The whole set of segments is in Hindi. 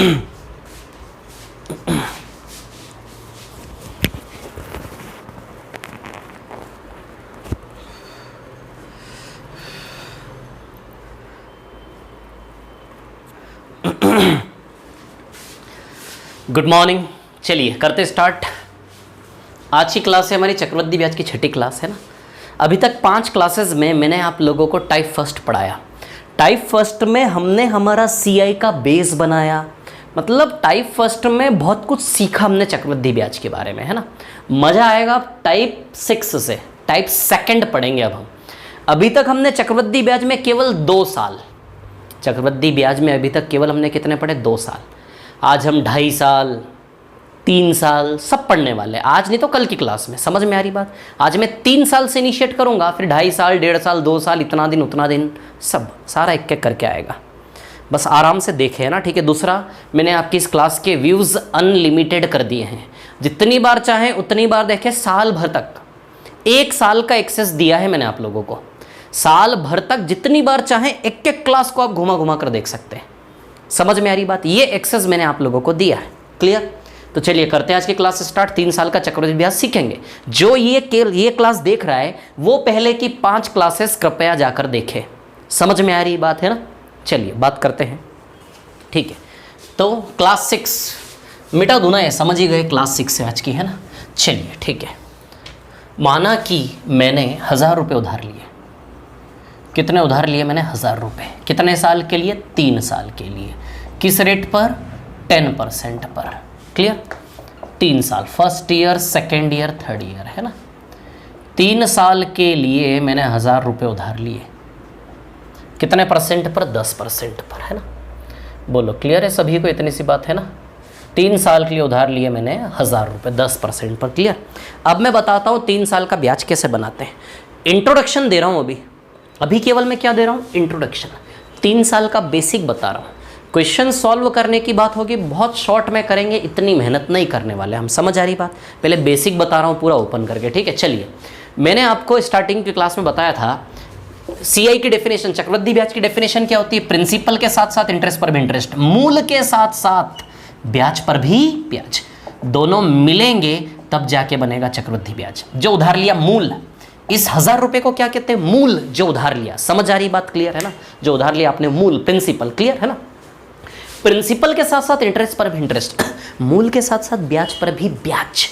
Good morning. चलिए करते स्टार्ट। आज की क्लास है हमारी चक्रवृद्धि ब्याज की छठी क्लास है ना। अभी तक 5 क्लासेस में मैंने आप लोगों को टाइप फर्स्ट पढ़ाया। टाइप फर्स्ट में हमने हमारा सीआई का बेस बनाया, मतलब टाइप फर्स्ट में बहुत कुछ सीखा हमने चक्रवृद्धि ब्याज के बारे में, है ना। मज़ा आएगा टाइप 6 से। टाइप सेकंड पढ़ेंगे अब हम। अभी तक हमने चक्रवृद्धि ब्याज में केवल 2 साल, चक्रवृद्धि ब्याज में अभी तक केवल हमने कितने पढ़े? 2 साल। आज हम 2.5 साल 3 साल सब पढ़ने वाले हैं। आज नहीं तो कल की क्लास में। समझ में आ रही बात? आज मैं 3 साल से इनिशिएट करूंगा, फिर 2.5 साल 1.5 साल 2 साल, इतना दिन उतना दिन, सब सारा एक एक करके आएगा। बस आराम से देखे है ना, ठीक है। दूसरा, मैंने आपकी इस क्लास के व्यूज़ अनलिमिटेड कर दिए हैं। जितनी बार चाहें उतनी बार देखें, साल भर तक। 1 साल का एक्सेस दिया है मैंने आप लोगों को। साल भर तक जितनी बार चाहें एक एक क्लास को आप घुमा घुमा कर देख सकते हैं। समझ में आ रही बात? ये एक्सेस मैंने आप लोगों को दिया है। क्लियर? तो चलिए करते हैं आज की क्लास स्टार्ट। 3 साल का चक्रवृद्धि ब्याज सीखेंगे। जो ये क्लास देख रहा है वो पहले की 5 क्लासेस कृपया जाकर देखे। समझ में आ रही बात है ना? चलिए बात करते हैं, ठीक है। तो क्लास 6 मिटा दूँ ना, ये समझ ही गए क्लास 6 से आज की, है ना। चलिए ठीक है। माना कि मैंने 1000 रुपये उधार लिए। कितने उधार लिए मैंने? 1000 रुपये। कितने साल के लिए? 3 साल के लिए। किस रेट पर? 10% पर। क्लियर? 3 साल, first year, second year, third year, है ना। 3 साल के लिए मैंने 1000 रुपये उधार लिए। कितने परसेंट पर? 10% पर, है ना। बोलो क्लियर है सभी को? इतनी सी बात है ना। 3 साल के लिए उधार लिए मैंने 1000 रुपये 10% पर। क्लियर? अब मैं बताता हूँ 3 साल का ब्याज कैसे बनाते हैं। इंट्रोडक्शन दे रहा हूँ अभी केवल मैं क्या दे रहा हूँ? इंट्रोडक्शन। 3 साल का बेसिक बता रहा हूँ। क्वेश्चन सॉल्व करने की बात होगी, बहुत शॉर्ट में करेंगे, इतनी मेहनत नहीं करने वाले हम। समझ आ रही बात? पहले बेसिक बता रहा हूँ पूरा ओपन करके, ठीक है। चलिए, मैंने आपको स्टार्टिंग की क्लास में बताया था सीआई की डेफिनेशन, चक्रवृद्धि ब्याज की डेफिनेशन क्या होती है? प्रिंसिपल के साथ साथ इंटरेस्ट पर भी इंटरेस्ट, मूल के साथ साथ ब्याज पर भी ब्याज, दोनों मिलेंगे तब जाके बनेगा चक्रवृद्धि ब्याज। जो उधार लिया मूल, इस 1000 रुपये को क्या कहते हैं? मूल। जो उधार लिया। समझ आ रही बात? क्लियर है ना? जो उधार लिया आपने, मूल, प्रिंसिपल। क्लियर है ना? प्रिंसिपल के साथ साथ इंटरेस्ट पर भी इंटरेस्ट, मूल के साथ साथ ब्याज पर भी ब्याज।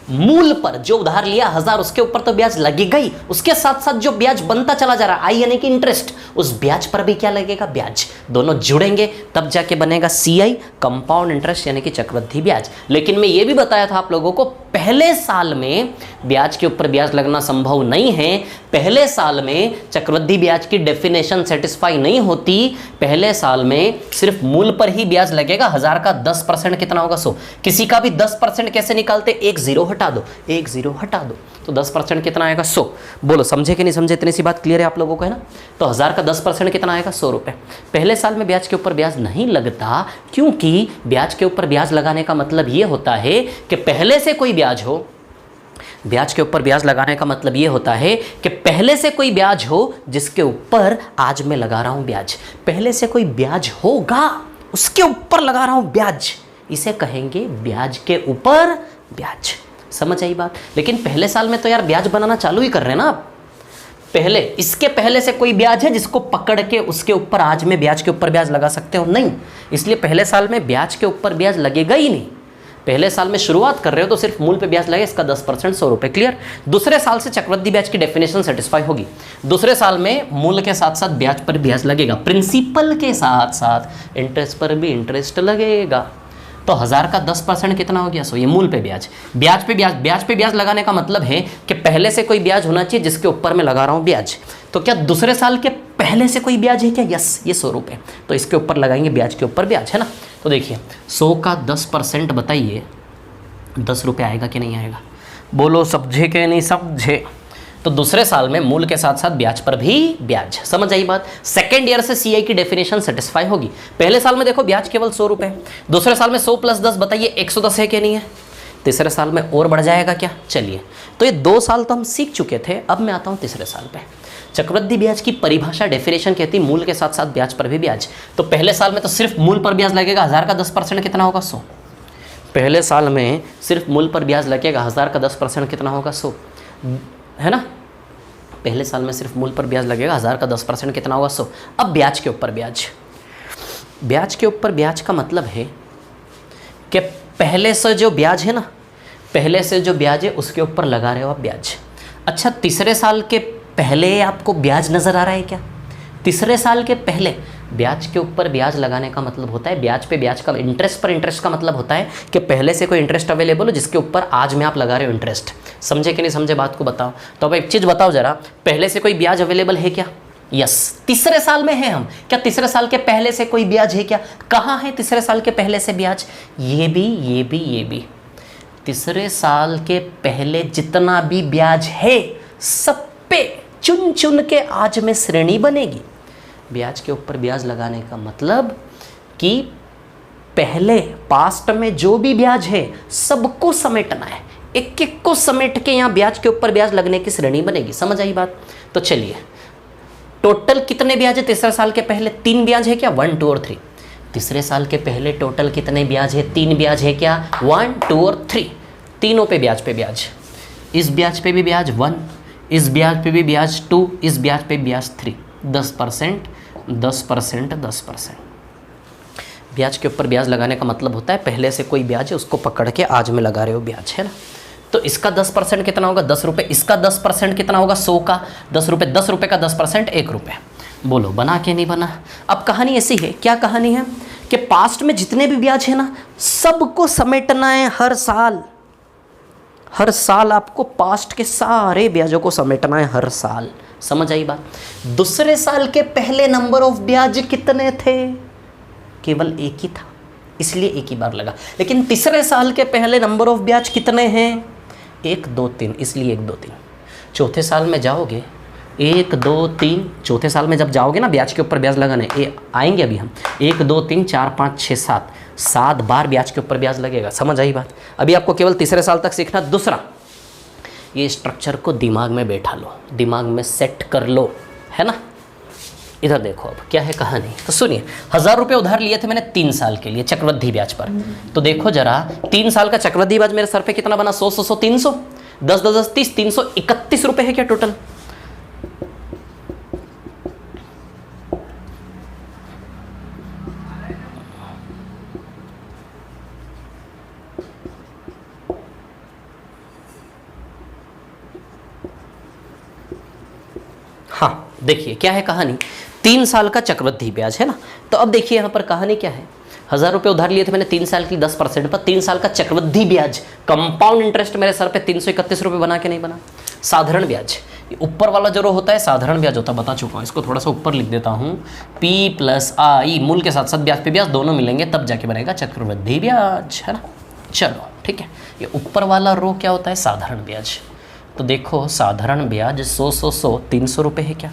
मूल पर जो उधार लिया 1000, उसके ऊपर तो ब्याज लगेगा ही, उसके साथ साथ जो ब्याज बनता चला जा रहा है, आई यानी कि इंटरेस्ट, उस ब्याज पर भी क्या लगेगा? ब्याज। दोनों जुड़ेंगे तब जाके बनेगा सीआई, कंपाउंड इंटरेस्ट यानी कि चक्रवृद्धि ब्याज। लेकिन मैं ये भी बताया था आप लोगों को, पहले साल में ब्याज के ऊपर ब्याज लगना संभव नहीं है। पहले साल में चक्रवृद्धि ब्याज की डेफिनेशन सेटिस्फाई नहीं होती। पहले साल में सिर्फ मूल पर ही ब्याज लगेगा। 1000 का 10% कितना होगा? 100। किसी का भी 10% कैसे निकालते? 1 0 हटा दो, 1 0 हटा दो, तो 10% कितना आएगा? 100। बोलो समझे कि नहीं समझे? इतनी सी बात क्लियर है आप लोगों को, है ना। तो 1000 का 10% कितना आएगा? 100 रुपये। पहले साल में ब्याज के ऊपर ब्याज नहीं लगता, क्योंकि ब्याज के ऊपर ब्याज लगाने का मतलब ये होता है कि पहले से कोई ब्याज हो। ब्याज के ऊपर ब्याज लगाने का मतलब ये होता है कि पहले से कोई ब्याज हो जिसके ऊपर आज मैं लगा रहा हूं ब्याज। पहले से कोई ब्याज होगा, उसके ऊपर लगा रहा हूं ब्याज, इसे कहेंगे ब्याज के ऊपर ब्याज। समझ आई बात? लेकिन पहले साल में तो यार ब्याज बनाना चालू ही कर रहे हैं ना आप। पहले, इसके पहले से कोई ब्याज है जिसको पकड़ के उसके ऊपर आज में ब्याज के ऊपर ब्याज लगा सकते हो? नहीं। इसलिए पहले साल में ब्याज के ऊपर ब्याज लगेगा ही नहीं। पहले साल में शुरुआत कर रहे हो तो सिर्फ मूल पे ब्याज लगेगा, इसका 10% 100 रुपये। क्लियर? दूसरे साल से चक्रवृद्धि ब्याज की डेफिनेशन सेटिस्फाई होगी। दूसरे साल में मूल के साथ साथ ब्याज पर ब्याज लगेगा, प्रिंसिपल के साथ साथ इंटरेस्ट पर भी इंटरेस्ट लगेगा। तो 1000 का 10% कितना हो गया? 100। ये मूल पे ब्याज, ब्याज पे ब्याज। ब्याज पे ब्याज लगाने का मतलब है कि पहले से कोई ब्याज होना चाहिए जिसके ऊपर मैं लगा रहा हूँ ब्याज। तो क्या दूसरे साल के पहले से कोई ब्याज है क्या? यस, ये 100 रुपये। तो इसके ऊपर लगाएंगे ब्याज के ऊपर ब्याज, है ना। तो देखिए 100 का 10% बताइए 10 रुपये आएगा कि नहीं आएगा? बोलो समझे कि नहीं समझे? तो दूसरे साल में मूल के साथ साथ ब्याज पर भी ब्याज। समझ आई बात? सेकेंड ईयर से सीआई की डेफिनेशन सेटिस्फाई होगी। पहले साल में देखो ब्याज केवल 100 रुपये, दूसरे साल में 100 + 10 बताइए 110 है कि नहीं है? तीसरे साल में और बढ़ जाएगा क्या? चलिए, तो ये 2 साल तो हम सीख चुके थे। अब मैं आता हूँ तीसरे साल पे। चक्रवृद्धि ब्याज की परिभाषा डेफिनेशन कहती है मूल के साथ साथ ब्याज पर भी ब्याज। तो पहले साल में तो सिर्फ मूल पर ब्याज लगेगा, 1000 का 10% कितना होगा 100। पहले साल में सिर्फ मूल पर ब्याज लगेगा, 1000 का 10% कितना होगा 100, है ना। पहले साल में सिर्फ मूल पर ब्याज लगेगा, 1000 का 10% कितना होगा 100। अब ब्याज के ऊपर ब्याज, ब्याज के ऊपर ब्याज का मतलब है कि पहले से जो ब्याज है ना, पहले से जो ब्याज है उसके ऊपर लगा रहे हो आप ब्याज। अच्छा, तीसरे साल के पहले आपको ब्याज नज़र आ रहा है क्या? तीसरे साल के पहले ब्याज के ऊपर ब्याज लगाने का मतलब होता है ब्याज पे ब्याज का, इंटरेस्ट पर इंटरेस्ट का मतलब होता है कि पहले से कोई इंटरेस्ट अवेलेबल हो जिसके ऊपर आज में आप लगा रहे हो इंटरेस्ट। समझे कि नहीं समझे बात को बताओ। तो अब एक चीज़ बताओ ज़रा, पहले से कोई ब्याज अवेलेबल है क्या? यस, तीसरे साल में है हम। क्या तीसरे साल के पहले से कोई ब्याज है क्या? कहाँ है तीसरे साल के पहले से ब्याज? ये भी, ये भी, ये भी। तीसरे साल के पहले जितना भी ब्याज है सब पे चुन चुन के आज में श्रेणी बनेगी। ब्याज के ऊपर ब्याज लगाने का मतलब कि पहले पास्ट में जो भी ब्याज है सबको समेटना है, एक एक को समेट के यहाँ ब्याज के ऊपर ब्याज लगने की श्रेणी बनेगी। समझ आई बात? तो चलिए, टोटल कितने ब्याज है तीसरे साल के पहले? 3 ब्याज है क्या? 1, 2 और 3। तीसरे साल के पहले टोटल कितने ब्याज है? 3 ब्याज है क्या? 1, 2 और 3। तीनों पे ब्याज। इस ब्याज पे भी ब्याज 1, इस ब्याज पे भी ब्याज 2, इस ब्याज पे ब्याज 3। 10%, 10%, 10%। ब्याज के ऊपर ब्याज लगाने का मतलब होता है पहले से कोई ब्याज है उसको पकड़ के आज में लगा रहे हो ब्याज, है ना। तो इसका 10% कितना होगा? 10 रुपये। इसका 10% कितना होगा? 100 का 10 रुपये। 10 रुपये का 10% 1 रुपये। बोलो बना के नहीं बना? अब कहानी ऐसी है, क्या कहानी है कि पास्ट में जितने भी ब्याज है ना सबको समेटना है हर साल। हर साल आपको पास्ट के सारे ब्याजों को समेटना है हर साल। समझ आई बात? दूसरे साल के पहले नंबर ऑफ ब्याज कितने थे? केवल एक ही था, इसलिए एक ही बार लगा। लेकिन तीसरे साल के पहले नंबर ऑफ ब्याज कितने हैं? 1, 2, 3, इसलिए 1, 2, 3। चौथे साल में जाओगे 1, 2, 3। चौथे साल में जब जाओगे ना ब्याज के ऊपर ब्याज लगाने, आएंगे अभी हम। 1, 2, 3, 4, 5, 6, 7, 7 बार ब्याज के ऊपर ब्याज लगेगा। समझ आई बात? अभी आपको केवल तीसरे साल तक सीखना। दूसरा, ये स्ट्रक्चर को दिमाग में बैठा लो, दिमाग में सेट कर लो, है ना। इधर देखो अब क्या है कहानी। तो सुनिए, 1000 रुपये उधार लिए थे मैंने 3 साल के लिए चक्रवृद्धि ब्याज पर। तो देखो जरा, 3 साल का चक्रवृद्धि ब्याज मेरे सर पे कितना बना? 100, 100, 300, 10, 10, 10, 30, 331 रुपये है क्या टोटल? हाँ देखिए क्या है कहानी। 3 साल का चक्रवृद्धि ब्याज है ना। तो अब देखिए यहाँ पर कहानी क्या है। 1000 रुपये उधार लिए थे मैंने 3 साल की 10% पर। 3 साल का चक्रवृद्धि ब्याज, कंपाउंड इंटरेस्ट मेरे सर पे 331 रुपये बना के नहीं बना? साधारण ब्याज, ऊपर वाला जो रो होता है साधारण ब्याज होता है, बता चुका हूँ। इसको थोड़ा सा ऊपर लिख देता हूँ, P+I, मूल के साथ साथ ब्याज पे ब्याज दोनों मिलेंगे तब जाके बनेगा चक्रवृद्धि ब्याज, है ना। चलो ठीक है, ये ऊपर वाला रो क्या होता है? साधारण ब्याज। तो देखो साधारण ब्याज 100, 100, 100, 300 रुपये है क्या?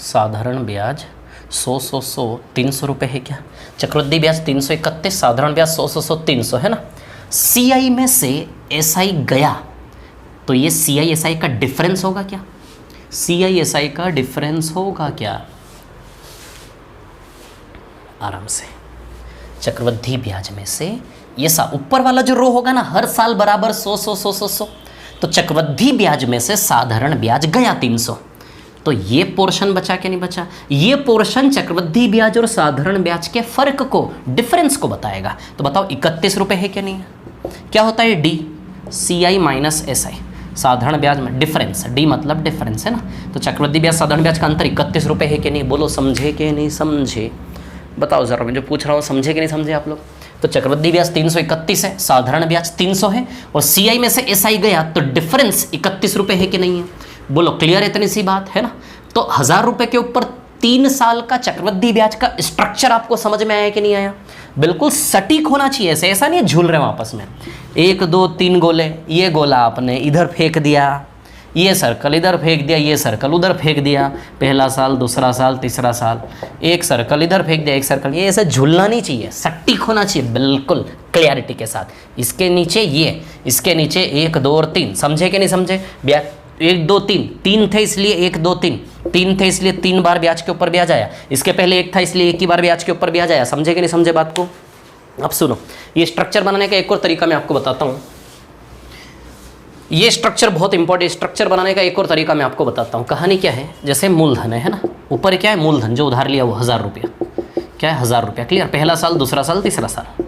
साधारण ब्याज 100, 100, 100, 300 रुपये है क्या? चक्रवृद्धि ब्याज 331, साधारण ब्याज 100, 100, 100, 300, है ना। CI में से SI गया तो ये CI SI का डिफरेंस होगा क्या? CI SI का डिफरेंस होगा क्या? आराम से, चक्रवृद्धि ब्याज में से ये ऊपर वाला जो रो होगा ना हर साल बराबर 100, 100, 100, 100, 100। तो चक्रवृद्धि ब्याज में से साधारण ब्याज गया 300, तो ये पोर्शन बचा के नहीं बचा? ये पोर्शन चक्रवृद्धि ब्याज और साधारण ब्याज के फर्क को, डिफरेंस को बताएगा। तो बताओ 31 रुपये है क्या नहीं है? क्या होता है? D, CI माइनस SI, साधारण ब्याज में डिफरेंस, D मतलब डिफरेंस, है ना। तो चक्रवृद्धि ब्याज साधारण ब्याज का अंतर 31 रुपये है कि नहीं? बोलो समझे कि नहीं समझे? बताओ जरा, मैं जो पूछ रहा हूँ समझे कि नहीं समझे आप लोग? तो चक्रवृद्धि ब्याज 331 है, साधारण ब्याज 300 है, और CI में से SI गया तो डिफरेंस 31 रुपये है कि नहीं है? बोलो क्लियर है? इतनी सी बात है ना। तो 1000 रुपये के ऊपर 3 साल का चक्रवृद्धि ब्याज का स्ट्रक्चर आपको समझ में आया कि नहीं आया? बिल्कुल सटीक होना चाहिए, ऐसा नहीं झूल रहे हो आपस में। 1, 2, 3 गोले, ये गोला आपने इधर फेंक दिया, ये सर्कल इधर फेंक दिया, ये सर्कल उधर फेंक दिया, पहला साल, दूसरा साल, तीसरा साल, एक सर्कल इधर फेंक दिया, एक सर्कल, ये ऐसे झूलना नहीं चाहिए, सटीक होना चाहिए बिल्कुल क्लियरिटी के साथ। इसके नीचे ये, इसके नीचे 1 2 और 3, समझे कि नहीं समझे? 1 2 3, 3 थे इसलिए 1 2 3, 3 थे इसलिए 3 बार ब्याज के ऊपर ब्याज आया, इसके पहले 1 था इसलिए 1 ही बार ब्याज के ऊपर ब्याज आया, समझे कि नहीं समझे बात को? अब सुनो, ये स्ट्रक्चर बनाने का एक और तरीका मैं आपको बताता हूँ। ये स्ट्रक्चर बहुत इंपॉर्टेंट, स्ट्रक्चर बनाने का एक और तरीका मैं आपको बताता हूँ। कहानी क्या है, जैसे मूलधन है ना, ऊपर क्या है मूलधन, जो उधार लिया वो 1000 रुपया, क्या है 1000 रुपया, क्लियर? पहला साल, दूसरा साल, तीसरा साल।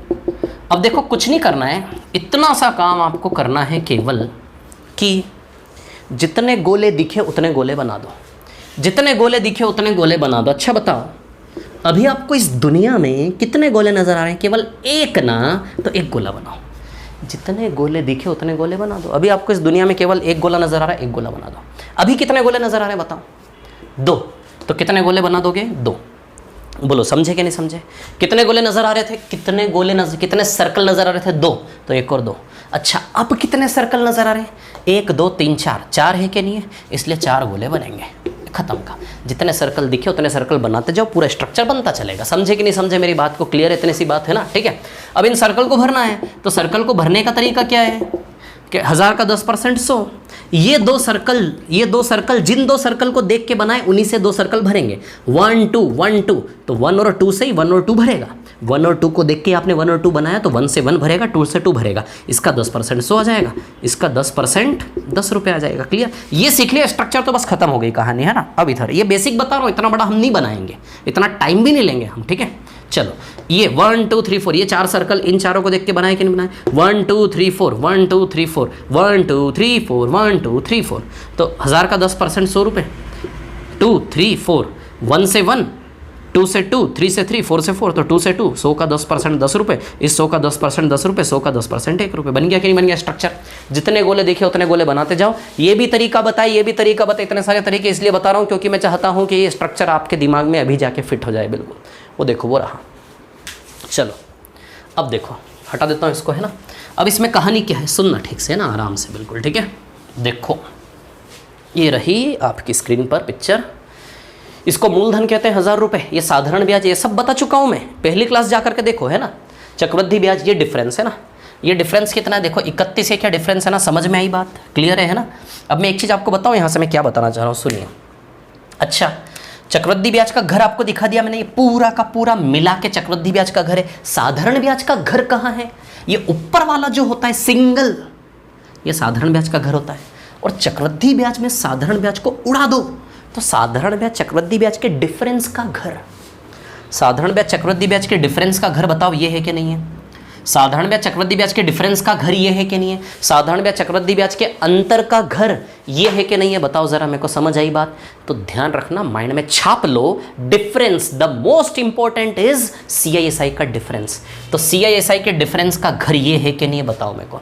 अब देखो कुछ नहीं करना है, इतना सा काम आपको करना है केवल कि जितने गोले दिखे उतने गोले बना दो, जितने गोले दिखे उतने गोले बना दो। अच्छा बताओ, अभी आपको इस दुनिया में कितने गोले नज़र आ रहे हैं? केवल एक ना, तो एक गोला बनाओ। जितने गोले दिखे उतने गोले बना दो। अभी आपको इस दुनिया में केवल एक गोला नज़र आ रहा है, एक गोला बना दो। अभी कितने गोले नज़र आ रहे हैं बताओ? 2, तो कितने गोले बना दोगे? 2। बोलो समझे कि नहीं समझे? कितने गोले नज़र आ रहे थे? कितने सर्कल नज़र आ रहे थे? 2, तो 1 और 2। अच्छा अब कितने सर्कल नज़र आ रहे हैं? 1 2 3 4, 4 है कि नहीं है? इसलिए 4 गोले बनेंगे, खत्म का। जितने सर्कल दिखे उतने सर्कल बनाते जाओ, पूरा स्ट्रक्चर बनता चलेगा। समझे कि नहीं समझे मेरी बात को? क्लियर है? इतनी सी बात है ना, ठीक है। अब इन सर्कल को भरना है, तो सर्कल को भरने का तरीका क्या है कि 1000 का 10% 100। ये दो सर्कल जिन 2 सर्कल को देख के बनाए उन्हीं से 2 सर्कल भरेंगे। 1 2 1 2, तो 1 और 2 से ही 1 और 2 भरेगा। 1 और 2 को देख के आपने 1 और 2 बनाया, तो 1 से 1 भरेगा, 2 से 2 भरेगा। इसका 10% 100 आ जाएगा, इसका 10% 10 रुपये आ जाएगा। क्लियर? ये सीख लिया स्ट्रक्चर, तो बस खत्म हो गई कहानी, है ना। अब इधर ये बेसिक बता रहा हूँ, इतना बड़ा हम नहीं बनाएंगे, इतना टाइम भी नहीं लेंगे हम, ठीक है। चलो ये 1 2 3 4, ये 4 सर्कल, इन चारों को देख के बनाए कि नहीं बनाए? 1 2 3 4, 1 2 3 4, 1 2 3 4, 1 2 3 4, तो 1000 का 10% 100 रुपये। 2 3 4, 1 से 1, 2 से 2, 3 से 3, 4 से 4, तो 2 से 2, 100 का 10% 10 रुपये, इस 100 का 10% 10 रुपये, 100 का 10% 1 रुपये। बन गया कि नहीं बन गया स्ट्रक्चर? जितने गोले देखे उतने गोले बनाते जाओ। ये भी तरीका बताए, ये भी तरीका बताए, इतने सारे तरीके इसलिए बता रहा हूँ क्योंकि मैं चाहता हूँ कि ये स्ट्रक्चर आपके दिमाग में अभी जाके फिट हो जाए बिल्कुल। वो देखो वो रहा। चलो अब देखो, हटा देता हूँ इसको, है ना। अब इसमें कहानी क्या है सुनना ठीक से, है ना, आराम से बिल्कुल, ठीक है। देखो ये रही आपकी स्क्रीन पर पिक्चर, इसको मूलधन कहते हैं 1000 रुपये, ये साधारण ब्याज, ये सब बता चुका हूँ मैं, पहली क्लास जा करके देखो, है ना। चक्रवृद्धि ब्याज, ये डिफरेंस है ना, ये डिफरेंस कितना है देखो, 31 है, क्या डिफरेंस है ना, समझ में आई बात? क्लियर है ना। अब मैं एक चीज़ आपको बताऊँ यहाँ से मैं क्या बताना चाह रहा हूँ, सुनिए। अच्छा चक्रवृद्धि ब्याज का घर आपको दिखा दिया मैंने, ये पूरा का पूरा मिला के चक्रवृद्धि ब्याज का घर है। साधारण ब्याज का घर कहाँ है? ये ऊपर वाला जो होता है सिंगल, ये साधारण ब्याज का घर होता है। और चक्रवृद्धि ब्याज में साधारण ब्याज को उड़ा दो तो साधारण ब्याज चक्रवृद्धि ब्याज के डिफरेंस का घर, साधारण ब्याज चक्रवृद्धि ब्याज के डिफरेंस का घर बताओ ये है कि नहीं है? साधारण ब्याज चक्रवृद्धि ब्याज के डिफरेंस का घर ये है कि नहीं है? साधारण ब्याज चक्रवृद्धि ब्याज के अंतर का घर ये है कि नहीं है? बताओ जरा, मेरे को समझ आई बात? तो ध्यान रखना, माइंड में छाप लो, difference the most important is CISI का डिफरेंस। तो CISI के डिफरेंस का घर ये है कि नहीं है? बताओ मेरे को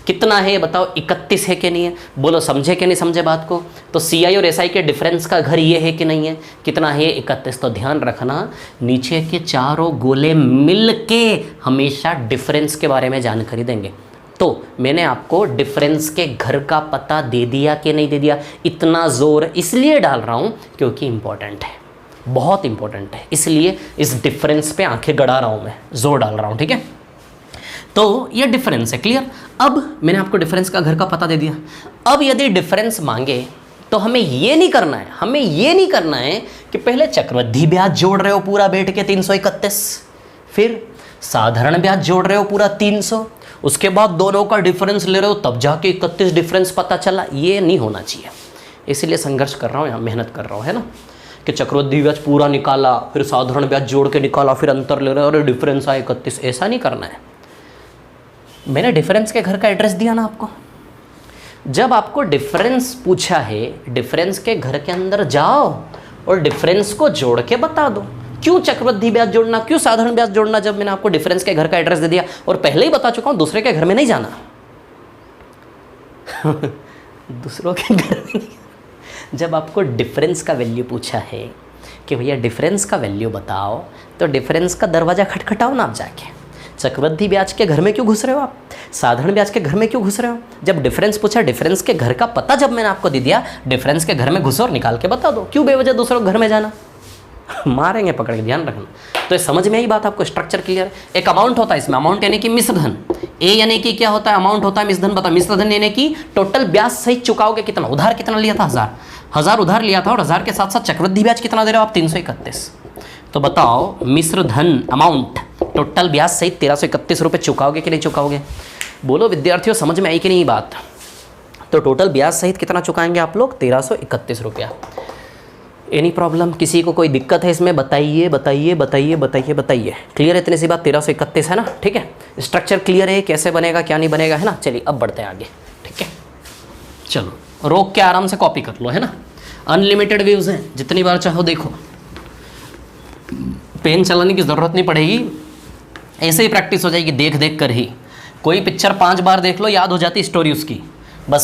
कितना है ये बताओ, 31 है कि नहीं है? बोलो समझे कि नहीं समझे बात को? तो CI और SI के डिफरेंस का घर ये है कि नहीं है? कितना है? 31। तो ध्यान रखना, नीचे के चारों गोले मिल के हमेशा डिफरेंस के बारे में जानकारी देंगे। तो मैंने आपको डिफरेंस के घर का पता दे दिया कि नहीं दे दिया? इतना जोर इसलिए डाल रहा हूँ क्योंकि इंपॉर्टेंट है, बहुत इंपॉर्टेंट है, इसलिए इस डिफरेंस पे आंखें गड़ा रहा हूँ, मैं जोर डाल रहा हूँ, ठीक है। तो ये डिफरेंस है, क्लियर। अब मैंने आपको डिफरेंस का घर का पता दे दिया। अब यदि डिफरेंस मांगे तो हमें ये नहीं करना है, हमें ये नहीं करना है कि पहले चक्रवृद्धि ब्याज जोड़ रहे हो पूरा बैठ के 331, फिर साधारण ब्याज जोड़ रहे हो पूरा 300, उसके बाद दोनों का डिफरेंस ले रहे हो तब जाके 31 डिफरेंस पता चला। ये नहीं होना चाहिए, इसीलिए संघर्ष कर रहा हूँ, यहाँ मेहनत कर रहा हूँ, है ना, कि चक्रवृद्धि ब्याज पूरा निकाला, फिर साधारण ब्याज जोड़ के निकाला, फिर अंतर ले रहे हो, अरे डिफरेंस आया 31। ऐसा नहीं करना है। मैंने डिफरेंस के घर का एड्रेस दिया ना आपको। जब आपको डिफरेंस पूछा है, डिफरेंस के घर के अंदर जाओ और डिफरेंस को जोड़ के बता दो। क्यों चक्रवृद्धि ब्याज जोड़ना, क्यों साधारण ब्याज जोड़ना, जब मैंने आपको डिफरेंस के घर का एड्रेस दे दिया और पहले ही बता चुका हूं दूसरे के घर में नहीं जाना। दूसरों के घर में नहीं। जब आपको डिफरेंस का वैल्यू पूछा है कि भैया डिफरेंस का वैल्यू बताओ, तो डिफरेंस का दरवाज़ा खटखटाओ ना आप जाके। चक्रवृद्धि ब्याज के घर में क्यों घुस रहे हो आप? साधारण ब्याज के घर में क्यों घुस रहे हो? जब डिफरेंस पूछा, डिफरेंस के घर का पता जब मैंने आपको दे दिया, डिफरेंस के घर में घुसो और निकाल के बता दो। क्यों बेवजह दूसरों के घर में जाना? मारेंगे पकड़ के, ध्यान रखना। तो ये समझ में आई बात आपको, स्ट्रक्चर क्लियर है। एक अमाउंट होता है इसमें, अमाउंट यानी कि मिश्र धन। ए यानी कि क्या होता है? अमाउंट होता है, मिश्र धन बता। मिश्र धन यानी कि टोटल ब्याज सहित चुकाओगे कितना। उधार कितना लिया था? 1000 उधार लिया था, और 1000 के साथ साथ चक्रवृद्धि ब्याज कितना दे रहे हो आप? 331। तो बताओ मिश्र धन अमाउंट टोटल ब्याज सहित 1331 रुपये चुकाओगे कि नहीं चुकाओगे? बोलो विद्यार्थियों, समझ में आई कि नहीं बात? तो टोटल ब्याज सहित कितना चुकाएंगे आप लोग? 1331 रुपया। Any problem? किसी को कोई दिक्कत है इसमें? बताइए बताइए बताइए बताइए बताइए। क्लियर है इतनी सी बात? 1331 है ना, ठीक है। स्ट्रक्चर क्लियर है, कैसे बनेगा क्या नहीं बनेगा, है ना। चलिए अब बढ़ते हैं आगे, ठीक है। चलो रोक के आराम से कॉपी कर लो, है ना। अनलिमिटेड व्यूज़ हैं, जितनी बार चाहो देखो, पेन चलाने की ज़रूरत नहीं पड़ेगी, ऐसे ही प्रैक्टिस हो जाएगी देख देख कर ही। कोई पिक्चर 5 बार देख लो, याद हो जाती स्टोरी उसकी। बस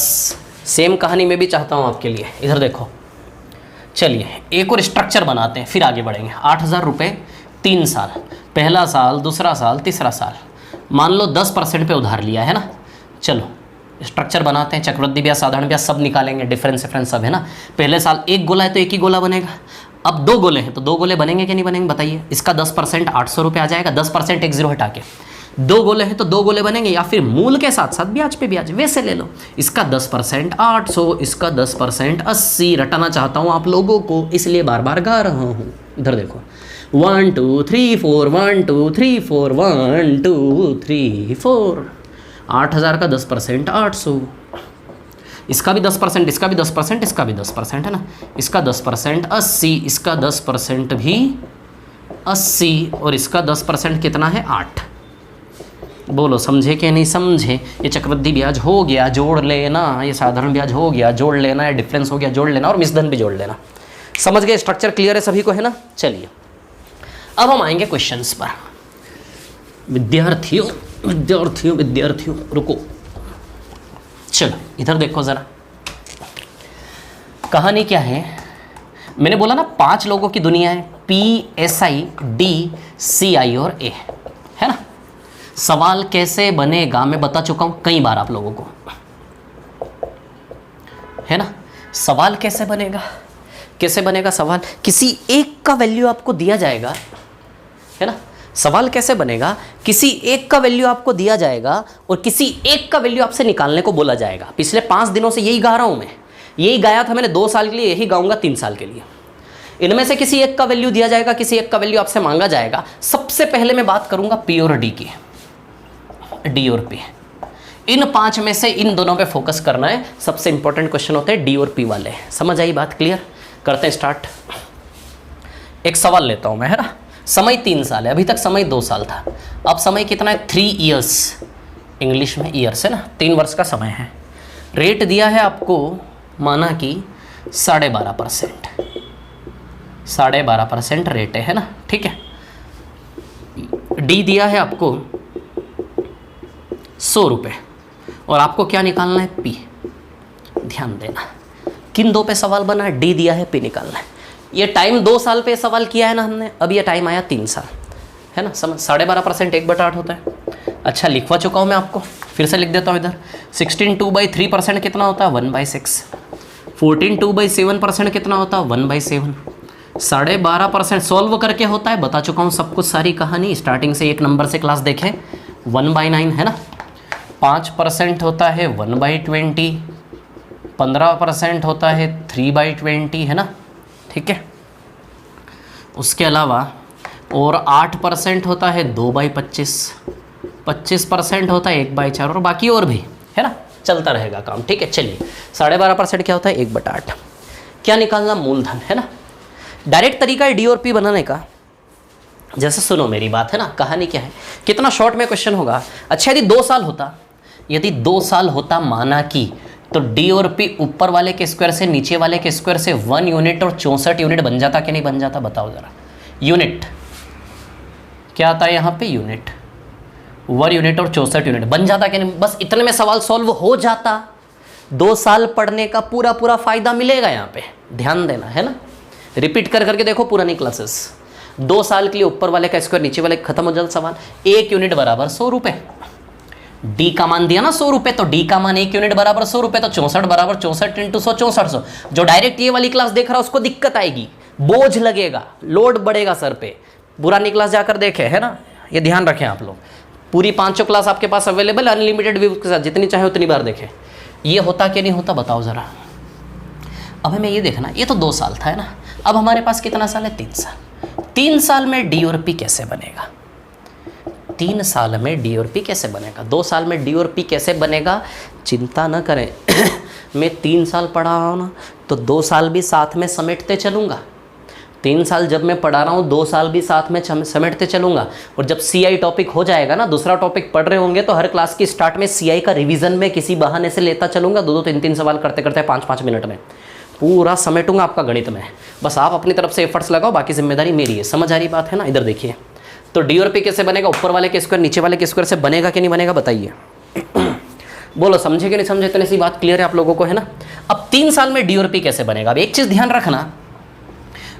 सेम कहानी मैं भी चाहता हूँ आपके लिए। इधर देखो, चलिए एक और स्ट्रक्चर बनाते हैं, फिर आगे बढ़ेंगे। 8000 रुपये 3 साल, पहला साल, दूसरा साल, तीसरा साल। मान लो 10% पे उधार लिया है ना। चलो स्ट्रक्चर बनाते हैं। चक्रवृद्धि ब्याज, साधारण ब्याज सब निकालेंगे, डिफरेंस सब, है ना। पहले साल एक गोला है तो एक ही गोला बनेगा। अब 2 गोले हैं तो 2 गोले बनेंगे कि नहीं बनेंगे बताइए। इसका 10% 800 रुपये आ जाएगा, 10% एक जीरो हटा के। 2 गोले हैं तो 2 गोले बनेंगे, या फिर मूल के साथ साथ ब्याज पे ब्याज, वैसे ले लो। इसका 10% 800, इसका 10% 80। रटाना चाहता हूँ आप लोगों को, इसलिए बार बार गा रहा हूँ। इधर देखो, 1 2 3 4, 1 2 3 4, 1 2 3 4। 8000 का 10% 800, इसका भी 10%, इसका भी 10%, इसका भी 10%, है ना। इसका 10% 80, इसका 10% भी 80, और इसका 10% कितना है? 8। बोलो समझे कि नहीं समझे? ये चक्रवृद्धि ब्याज हो गया, जोड़ लेना। ये साधारण ब्याज हो गया, जोड़ लेना। ये डिफरेंस हो गया, जोड़ लेना। और मिश्रधन भी जोड़ लेना। समझ गए? स्ट्रक्चर क्लियर है सभी को, है ना। चलिए अब हम आएंगे क्वेश्चंस पर। विद्यार्थियों विद्यार्थियों विद्यार्थियों रुको, चलो इधर देखो ज़रा, कहानी क्या है। मैंने बोला ना 5 लोगों की दुनिया है, PSI DCI और A, है ना। सवाल कैसे बनेगा मैं बता चुका हूं कई बार आप लोगों को, है ना। सवाल कैसे बनेगा? कैसे बनेगा सवाल? किसी एक का वैल्यू आपको दिया जाएगा, है ना। सवाल कैसे बनेगा? किसी एक का वैल्यू आपको दिया जाएगा और किसी एक का वैल्यू आपसे निकालने को बोला जाएगा। पिछले 5 दिनों से यही गा रहा हूं मैं, यही गाया था मैंने 2 साल के लिए, यही गाऊंगा 3 साल के लिए। इनमें से किसी एक का वैल्यू दिया जाएगा, किसी एक का वैल्यू आपसे मांगा जाएगा। सबसे पहले मैं बात करूंगा P और D की, D और P। इन 5 में से इन दोनों पे फोकस करना है। सबसे इंपॉर्टेंट क्वेश्चन होते हैं D और P वाले। समझ आई बात? क्लियर? करते हैं स्टार्ट। एक सवाल लेता हूं मैं, है ना। समय 3 साल है, अभी तक समय 2 साल था। अब समय कितना है? 3 ईयर्स, इंग्लिश में ईयर्स, है ना। 3 वर्ष का समय है। रेट दिया है आपको, माना कि 12.5%, 12.5% रेट है ना, ठीक है। डी दिया है आपको 100 रुपये, और आपको क्या निकालना है? पी। ध्यान देना, किन 2 पे सवाल बना है? डी दिया है, पी निकालना है। ये टाइम 2 साल पे सवाल किया है ना हमने, अब ये टाइम आया 3 साल, है ना। समझ? 12.5% 1/8 होता है। अच्छा लिखवा चुका हूँ मैं आपको, फिर से लिख देता हूँ इधर। 16 2/3% कितना होता है? 1/6। 14 2/7% कितना होता है? 1/7। 12.5% सॉल्व करके होता है, बता चुका हूँ सब कुछ, सारी कहानी स्टार्टिंग से 1 नंबर से क्लास देखें। 1/9 है ना। 5% होता है 1/20, 15% होता है 3/20, है ना, ठीक है। उसके अलावा और 8% होता है 2/25, 25% होता है 1/4, और बाकी और भी, है ना, चलता रहेगा काम, ठीक है। चलिए 12.5% क्या होता है? 1/8। क्या निकालना? मूलधन, है ना। डायरेक्ट तरीका है डी और पी बनाने का। जैसे सुनो मेरी बात, है ना। कहानी क्या है, कितना शॉर्ट में क्वेश्चन होगा। अच्छा यदि 2 साल होता, यदि 2 साल होता माना कि, तो डी और पी ऊपर वाले के स्क्वायर से नीचे वाले के स्क्वायर से 1 यूनिट और 64 यूनिट बन जाता कि नहीं बन जाता? बताओ ज़रा। यूनिट क्या आता है यहाँ पे? यूनिट। 1 यूनिट और 64 यूनिट बन जाता कि नहीं? बस इतने में सवाल सॉल्व हो जाता। 2 साल पढ़ने का पूरा फ़ायदा मिलेगा यहाँ पे, ध्यान देना, है ना। रिपीट कर करके देखो पुरानी क्लासेस। 2 साल के लिए ऊपर वाले का स्क्वायर नीचे वाले का, खत्म हो जाता सवाल। 1 यूनिट बराबर 100 रुपए। डी का मान दिया ना 100 रुपए, तो डी का मान 1 यूनिट बराबर 100 रुपए, तो 64 बराबर 64 इंटू 100 6400। जो डायरेक्ट ये वाली क्लास देख रहा है उसको दिक्कत आएगी, बोझ लगेगा, लोड बढ़ेगा सर पे। पुरानी क्लास जाकर देखे है ना, ये ध्यान रखें आप लोग। पूरी 5 क्लास आपके पास अवेलेबल, अनलिमिटेड व्यू के साथ, जितनी चाहे उतनी बार देखें। ये होता कि नहीं होता बताओ जरा। अब हमें ये देखना, ये तो 2 साल था है ना, अब हमारे पास कितना साल है? 3 साल। 3 साल में डी और पी कैसे बनेगा? 3 साल में डी और पी कैसे बनेगा? 2 साल में डी और पी कैसे बनेगा? चिंता न करें मैं 3 साल पढ़ा रहा हूँ ना, तो 2 साल भी साथ में समेटते चलूँगा। 3 साल जब मैं पढ़ा रहा हूँ, 2 साल भी साथ में समेटते चलूँगा। और जब सीआई टॉपिक हो जाएगा ना, दूसरा टॉपिक पढ़ रहे होंगे, तो हर क्लास की स्टार्ट में सीआई का रिवीजन में किसी बहाने से लेता चलूँगा। 2-2 3-3 सवाल करते करते 5-5 मिनट में पूरा समेटूंगा आपका गणित में। बस आप अपनी तरफ से एफर्ट्स लगाओ, बाकी जिम्मेदारी मेरी है। समझ आ रही बात है ना? इधर देखिए, तो डी और पी कैसे बनेगा? ऊपर वाले के स्क्वायर नीचे वाले के स्क्वायर से बनेगा कि नहीं बनेगा बताइए। बोलो समझे कि नहीं समझे? इतनी सी बात क्लियर है आप लोगों को है ना? अब 3 साल में डी और पी कैसे बनेगा? अब एक चीज ध्यान रखना,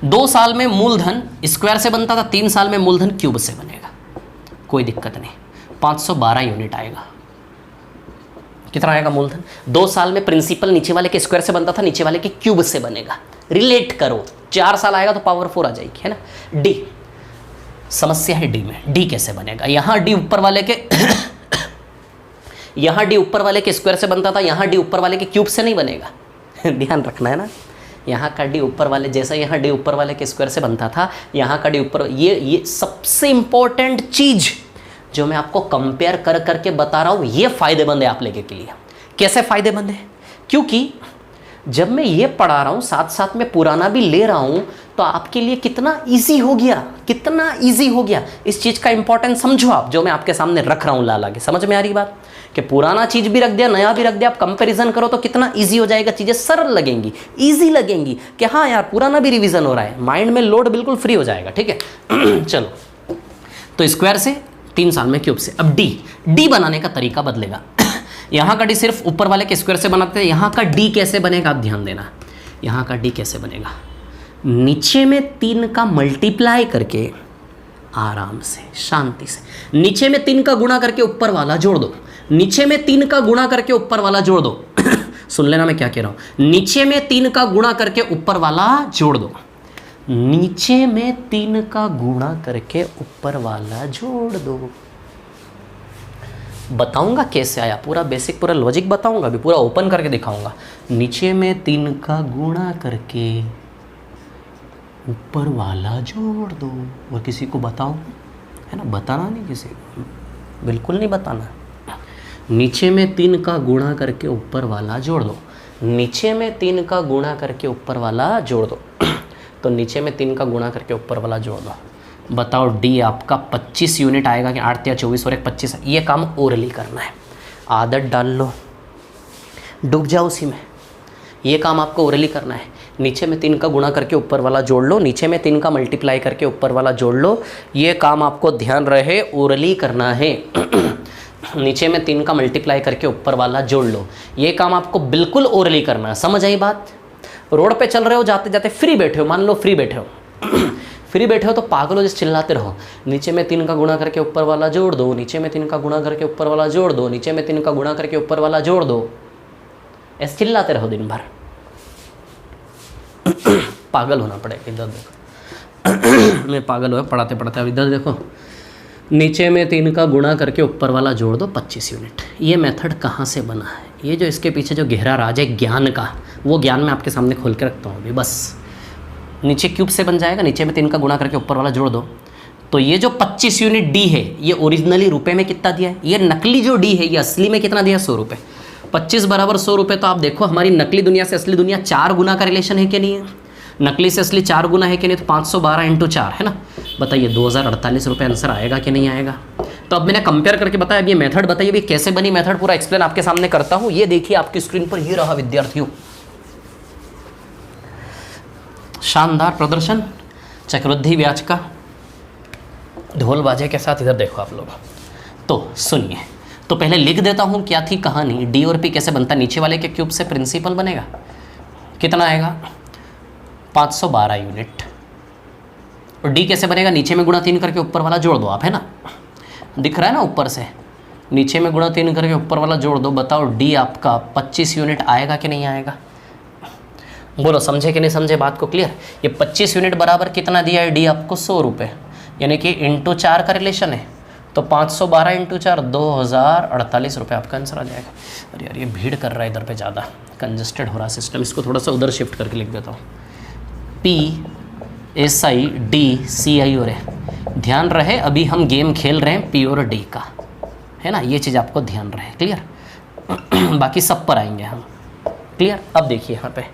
2 साल में मूलधन स्क्वायर से बनता था, 3 साल में मूलधन क्यूब से बनेगा। कोई दिक्कत नहीं, 512 यूनिट आएगा। कितना आएगा मूलधन? 2 साल में प्रिंसिपल नीचे वाले के स्क्वायर से बनता था, नीचे वाले के क्यूब से बनेगा। रिलेट करो, 4 साल आएगा तो पावर 4 आ जाएगी है ना। डी, समस्या है डी में, डी कैसे बनेगा? यहां डी ऊपर वाले के यहां डी ऊपर वाले के स्क्वायर से बनता था, यहां डी ऊपर वाले के क्यूब से नहीं बनेगा ध्यान रखना है ना। यहाँ का डी ऊपर वाले, जैसा यहाँ डी ऊपर वाले के स्क्वायर से बनता था, यहाँ का डी ऊपर, ये सबसे इंपॉर्टेंट चीज जो मैं आपको कंपेयर कर करके बता रहा हूँ, ये फायदेमंद है आप लेके के लिए। कैसे फायदेमंद है? क्योंकि जब मैं ये पढ़ा रहा हूँ, साथ साथ में पुराना भी ले रहा हूँ, तो आपके लिए कितना इजी हो गया, कितना इजी हो गया। इस चीज़ का इंपॉर्टेंस समझो आप, जो मैं आपके सामने रख रहा हूँ ला ला के। समझ में आ रही बात? कि पुराना चीज भी रख दिया, नया भी रख दिया, आप कंपैरिजन करो तो कितना इजी हो जाएगा, चीजें सरल लगेंगी, इजी लगेंगी कि हाँ यार पुराना भी रिवीजन हो रहा है, माइंड में लोड बिल्कुल फ्री हो जाएगा। ठीक है चलो, तो स्क्वायर से 3 साल में क्यूब से। अब डी बनाने का तरीका बदलेगा यहाँ का डी सिर्फ ऊपर वाले के स्क्वायर से बनाते हैं, यहाँ का डी कैसे बनेगा आप ध्यान देना। यहाँ का डी कैसे बनेगा? नीचे में 3 का मल्टीप्लाई करके, आराम से शांति से नीचे में 3 का गुणा करके ऊपर वाला जोड़ दो। नीचे में 3 का गुणा करके ऊपर वाला जोड़ दो सुन लेना मैं क्या कह रहा हूं। नीचे में 3 का गुणा करके ऊपर वाला जोड़ दो। नीचे में 3 का गुणा करके ऊपर वाला जोड़ दो। बताऊंगा कैसे आया, पूरा बेसिक पूरा लॉजिक बताऊंगा, अभी पूरा ओपन करके दिखाऊंगा। नीचे में 3 का गुणा करके ऊपर वाला जोड़ दो। और किसी को बताओ है ना, बताना नहीं किसी को, बिल्कुल नहीं बताना। नीचे में 3 का गुणा करके ऊपर वाला जोड़ दो। नीचे में 3 का गुणा करके ऊपर वाला जोड़ दो तो नीचे में 3 का गुणा करके ऊपर वाला जोड़ दो। बताओ डी आपका 25 यूनिट आएगा कि 8 या 24 और 1 25। ये काम ओरली करना है, आदत डाल लो, डूब जाओ उसी में। ये काम आपको ओरली करना है। नीचे में 3 का गुणा करके ऊपर वाला जोड़ लो, नीचे में 3 का मल्टीप्लाई करके ऊपर वाला जोड़ लो। ये काम आपको ध्यान रहे ओरली करना है नीचे में 3 का मल्टीप्लाई करके ऊपर वाला जोड़ लो। ये काम आपको बिल्कुल ओरली करना है। समझ आई बात? रोड पे चल रहे हो, जाते जाते फ्री बैठे हो, मान लो फ्री बैठे हो फ्री बैठे हो तो पागल हो जैसे चिल्लाते रहो, नीचे में 3 का गुणा करके ऊपर वाला जोड़ दो, नीचे में 3 का गुणा करके ऊपर वाला जोड़ दो, नीचे में 3 का गुणा करके ऊपर वाला जोड़ दो। ऐसे चिल्लाते रहो दिन भर पागल होना पड़ेगा। इधर देखो मैं पागल हुआ पढ़ाते पढ़ाते। अब इधर देखो, नीचे में 3 का गुणा करके ऊपर वाला जोड़ दो 25 यूनिट। ये मेथड कहाँ से बना है? ये जो इसके पीछे जो गहरा राज है ज्ञान का, वो ज्ञान मैं आपके सामने खोल के रखता हूँ अभी। बस नीचे क्यूब से बन जाएगा, नीचे में 3 का गुणा करके ऊपर वाला जोड़ दो। तो ये जो 25 यूनिट डी है, ये ओरिजिनली रुपए में कितना दिया है? ये नकली जो डी है ये असली में कितना दिया? 100 रुपये। 25 बराबर 100 रुपये। तो आप देखो हमारी नकली दुनिया से असली दुनिया 4 गुना का रिलेशन है कि नहीं है? नकली से असली 4 गुना है कि नहीं? तो 512 इंटू 4 है ना। बताइए 2048 रुपये आंसर आएगा कि नहीं आएगा? तो अब मैंने कंपेयर करके बताया। अब ये मेथड बताइए भी कैसे बनी, मेथड पूरा एक्सप्लेन आपके सामने करता हूँ। ये देखिए आपकी स्क्रीन पर ये रहा विद्यार्थियों, शानदार प्रदर्शन चक्रवृद्धि ब्याज का ढोल बाजे के साथ। इधर देखो आप लोग, तो सुनिए। तो पहले लिख देता हूँ क्या थी कहानी। डी और पी कैसे बनता? नीचे वाले के क्यूब से प्रिंसिपल बनेगा, कितना आएगा? 512 यूनिट। और डी कैसे बनेगा, नीचे में गुणा 3 करके ऊपर वाला जोड़ दो आप, है ना, दिख रहा है ना ऊपर से, नीचे में गुणा 3 करके ऊपर वाला जोड़ दो। बताओ डी आपका 25 यूनिट आएगा कि नहीं आएगा, बोलो समझे कि नहीं समझे बात को, क्लियर। ये 25 यूनिट बराबर कितना दिया है डी आपको, 100 रुपये, यानी कि इंटू 4 का रिलेशन है, तो 512 इंटू 4 2048 रुपये आपका आंसर आ जाएगा। अरे यार ये भीड़ कर रहा है इधर पे ज़्यादा, कंजस्टेड हो रहा है सिस्टम, इसको थोड़ा सा उधर शिफ्ट करके लिख देता हूँ। PSI और है, ध्यान रहे अभी हम गेम खेल रहे हैं P और D का, है ना, ये चीज़ आपको ध्यान रहे, क्लियर। बाकी सब पर आएंगे हम, क्लियर। अब देखिए यहाँ पे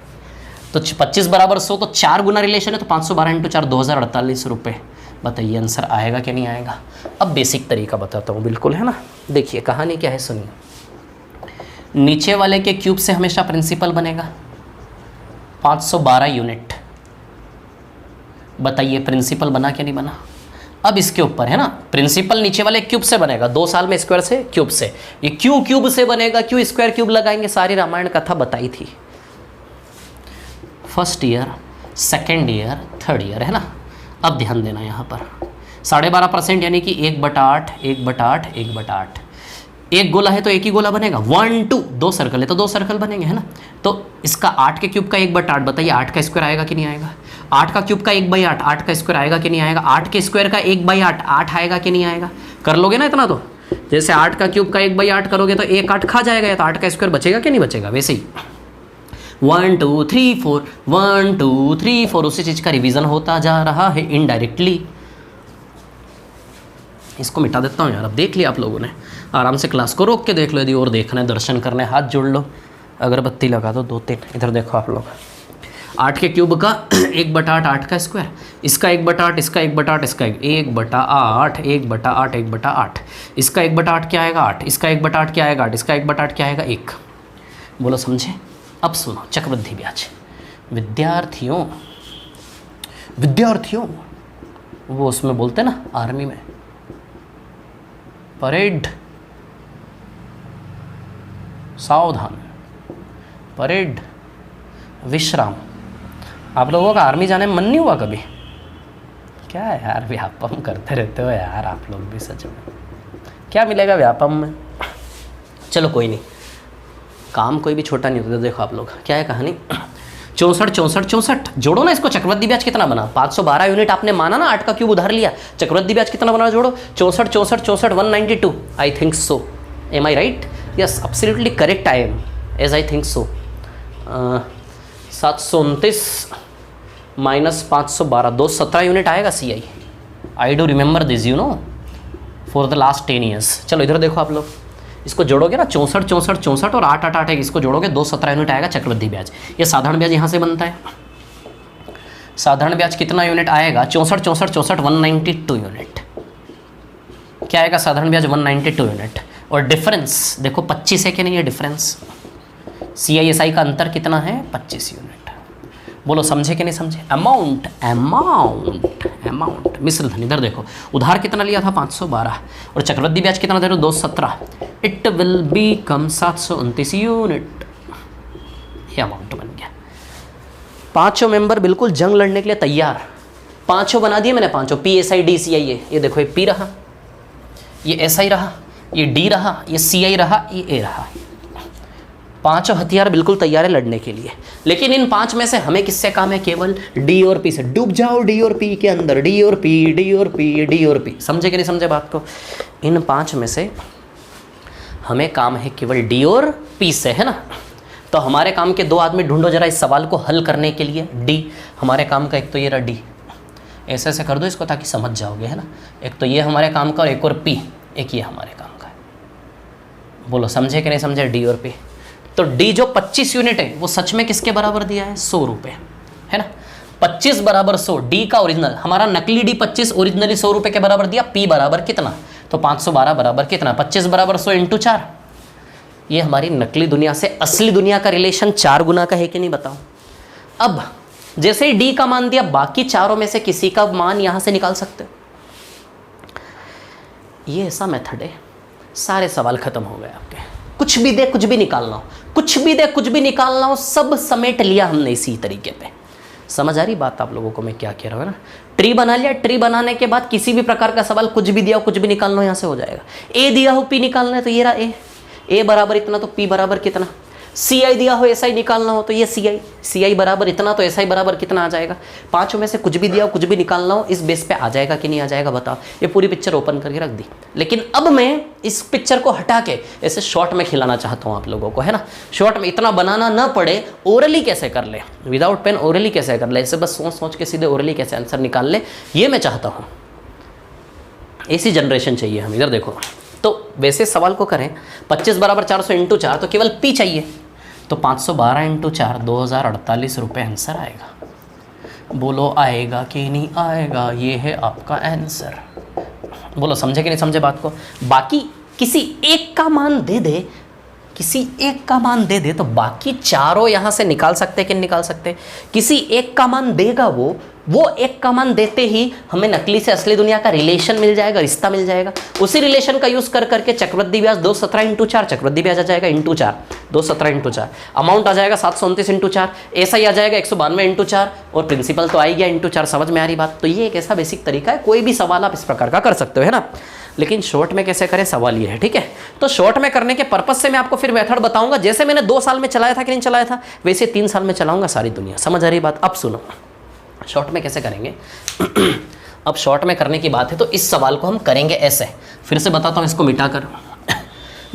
तो 25 बराबर 100, तो 4 गुना रिलेशन है, तो 512 इंटू 4 2048 रुपये। बताइए आंसर आएगा कि नहीं आएगा। अब बेसिक तरीका बताता हूँ, बिल्कुल, है ना। देखिए कहानी क्या है सुनिए, नीचे वाले के क्यूब से हमेशा प्रिंसिपल बनेगा 512 यूनिट। बताइए प्रिंसिपल बना क्या नहीं बना। अब इसके ऊपर है ना, प्रिंसिपल नीचे वाले क्यूब से बनेगा, 2 साल में स्क्वायर से क्यूब से, ये क्यू क्यूब से बनेगा, क्यू स्क्वायर क्यूब लगाएंगे, सारी रामायण कथा बताई थी, first year, second year, third year, है ना। अब ध्यान देना यहाँ पर 12.5% यानी कि 1/8, 1/8, 1/8, एक गोला है तो एक ही गोला बनेगा, 1 2, 2 सर्कल है तो 2 सर्कल बनेंगे, है ना। तो इसका 8 के क्यूब का 1/8, बताइए 8 का स्क्वायर आएगा कि नहीं आएगा। 8 का क्यूब का 1/8, 8 का स्क्वायर आएगा कि नहीं आएगा। 8 के स्क्वायर का 1/8, 8 आएगा कि नहीं आएगा। कर लोगे ना इतना, तो जैसे 8 का क्यूब का 1/8 करोगे तो 1 8 खा जाएगा, या तो 8 का स्क्वायर बचेगा कि नहीं बचेगा। वैसे ही 1 2 3 4, 1 2 3 4, उसी चीज़ का रिवीजन होता जा रहा है इनडायरेक्टली। इसको मिटा देता हूँ यार, अब देख लिया आप लोगों ने, आराम से क्लास को रोक के देख लो, यदि और देखना है, दर्शन करने, हाथ जोड़ लो, अगरबत्ती लगा दो 2-3। इधर देखो आप लोग, 8 के क्यूब का 1/8, 8 का स्क्वायर, इसका 1/8, इसका 1/8, इसका 1/8, 1/8, 1/8, इसका 1/8 क्या आएगा 8, इसका 1/8 क्या आएगा 8, इसका 1/8 क्या आएगा 1। बोलो समझे। अब सुनो चक्रवृद्धि ब्याज, विद्यार्थियों वो उसमें बोलते हैं ना आर्मी में, परेड, सावधान, परेड, विश्राम। आप लोगों का आर्मी जाने में मन नहीं हुआ कभी? क्या है यार, व्यापम करते रहते हो यार आप लोग भी, सच में क्या मिलेगा व्यापम में। चलो कोई नहीं, काम कोई भी छोटा नहीं होता। देखो आप लोग क्या है कहानी, 64 64 64 जोड़ो ना इसको, चक्रवृद्धि ब्याज कितना बना, 512 यूनिट आपने माना ना, 8 का क्यूब उधार लिया, चक्रवृद्धि ब्याज कितना बना जोड़ो, 64 64 64 192, I think so, am I right, yes absolutely correct I am, as I think so. 729 minus 512, 217 unit आएगा see I do remember this, you know, for the last 10 years. चलो इधर देखो आप लोग, इसको जोड़ोगे ना 64 64 64 और 8 8 8 है, इसको जोड़ोगे 217 यूनिट आएगा चक्रवृद्धि ब्याज। ये साधारण ब्याज यहाँ से बनता है, साधारण ब्याज कितना यूनिट आएगा, 64 64 64 192 यूनिट, क्या आएगा साधारण ब्याज 192 यूनिट। और डिफरेंस देखो 25 है कि नहीं, है डिफरेंस, CISI का अंतर कितना है 25 यूनिट। बोलो समझे कि नहीं समझे। अमाउंट अमाउंट अमाउंट मिश्र धन, इधर देखो उधार कितना लिया था 512 और चक्रवृद्धि ब्याज कितना दे रहे हो 217, इट विल बीकम 729 यूनिट। ये अमाउंट बन गया। पांचों मेंबर बिल्कुल जंग लड़ने के लिए तैयार, पांचों बना दिए मैंने, पांचों PSI DCI। ये देखो ये P रहा, ये SI रहा, ये D रहा, ये CI रहा, ये A रहा। पांचों हथियार बिल्कुल तैयार है लड़ने के लिए। लेकिन इन 5 में से हमें किससे काम है, केवल D और P से। डूब जाओ D और P के अंदर, D और P, D और P, D और P। समझे कि नहीं समझे बात को। इन 5 में से हमें काम है केवल D और P से, है ना। तो हमारे काम के 2 आदमी ढूंढो जरा इस सवाल को हल करने के लिए। D हमारे काम का, एक तो ये रहा D, ऐसे ऐसे कर दो इसको ताकि समझ जाओगे, है ना। एक तो ये हमारे काम का और एक और P, एक ये हमारे काम का है। बोलो समझे कि नहीं समझे D और P। तो D जो 25 यूनिट है वो सच में किसके बराबर दिया है, 100 रुपये, है ना। 25 बराबर 100, D का ओरिजिनल, हमारा नकली D 25 ओरिजिनली 100 रुपये के बराबर दिया। P बराबर कितना, तो 512 बराबर कितना, 25 बराबर 100 इंटू 4। ये हमारी नकली दुनिया से असली दुनिया का रिलेशन 4 गुना का है कि नहीं बताओ। अब जैसे ही D का मान दिया, बाकी चारों में से किसी का मान यहां से निकाल सकते हो। ये ऐसा मेथड है, सारे सवाल खत्म हो गए आपके। कुछ भी दे कुछ भी निकालना हो, कुछ भी दे कुछ भी निकालना हो, सब समेट लिया हमने इसी तरीके पे। समझ आ रही बात आप लोगों को मैं क्या कह रहा हूँ ना। ट्री बना लिया, ट्री बनाने के बाद किसी भी प्रकार का सवाल कुछ भी दिया हो, कुछ भी निकालना हो यहाँ से हो जाएगा। ए दिया हो पी निकालना है तो ये रहा ए बराबर इतना तो पी बराबर कितना, सी आई दिया हो एस आई निकालना हो तो ये सी आई बराबर इतना तो एस आई बराबर कितना आ जाएगा। पांचों में से कुछ भी दिया हो, कुछ भी निकालना हो, इस बेस पे आ जाएगा कि नहीं आ जाएगा बताओ। ये पूरी पिक्चर ओपन करके रख दी, लेकिन अब मैं इस पिक्चर को हटा के ऐसे शॉर्ट में खिलाना चाहता हूँ आप लोगों को, है ना। शॉर्ट में इतना बनाना ना पड़े, ओरली कैसे कर ले, विदाउट पेन ओरली कैसे कर ले, ऐसे बस सोच सोच के सीधे ओरली कैसे आंसर निकाल ले, ये मैं चाहता हूँ। ऐसी जनरेशन चाहिए हम। इधर देखो, तो वैसे सवाल को करें 25 बराबर 400 इंटू 4, तो केवल पी चाहिए, तो 512 इंटू 4 2048 रुपये आंसर आएगा। बोलो आएगा कि नहीं आएगा, ये है आपका आंसर। बोलो समझे कि नहीं समझे बात को। बाकी किसी एक का मान दे दे, किसी एक का मान दे दे तो बाकी चारों यहाँ से निकाल सकते कि नहीं निकाल सकते। किसी एक का मान देगा वो एक का मान देते ही हमें नकली से असली दुनिया का रिलेशन मिल जाएगा, रिश्ता मिल जाएगा। उसी रिलेशन का यूज कर करके चक्रवृद्धि ब्याज 217 इंटू 4, चक्रवृद्धि ब्याज आ जाएगा इंटू 4, 217 इंटू 4, अमाउंट आ जाएगा 729 इंटू 4, ऐसा ही आ जाएगा 192 इंटू 4, और प्रिंसिपल तो आ ही गया इंटू 4। समझ में आ रही बात। तो ये एक ऐसा बेसिक तरीका है, कोई भी सवाल आप इस प्रकार का कर सकते हो, है ना। लेकिन शॉर्ट में कैसे करें सवाल ये है, ठीक है। तो शॉर्ट में करने के पर्पस से मैं आपको फिर मेथड बताऊंगा। जैसे मैंने 2 साल में चलाया था कि नहीं चलाया था, वैसे 3 साल में चलाऊंगा सारी दुनिया। समझ आ रही बात। अब सुनो शॉर्ट में कैसे करेंगे। अब शॉर्ट में करने की बात है तो इस सवाल को हम करेंगे ऐसे, फिर से बताता हूँ इसको मिटाकर।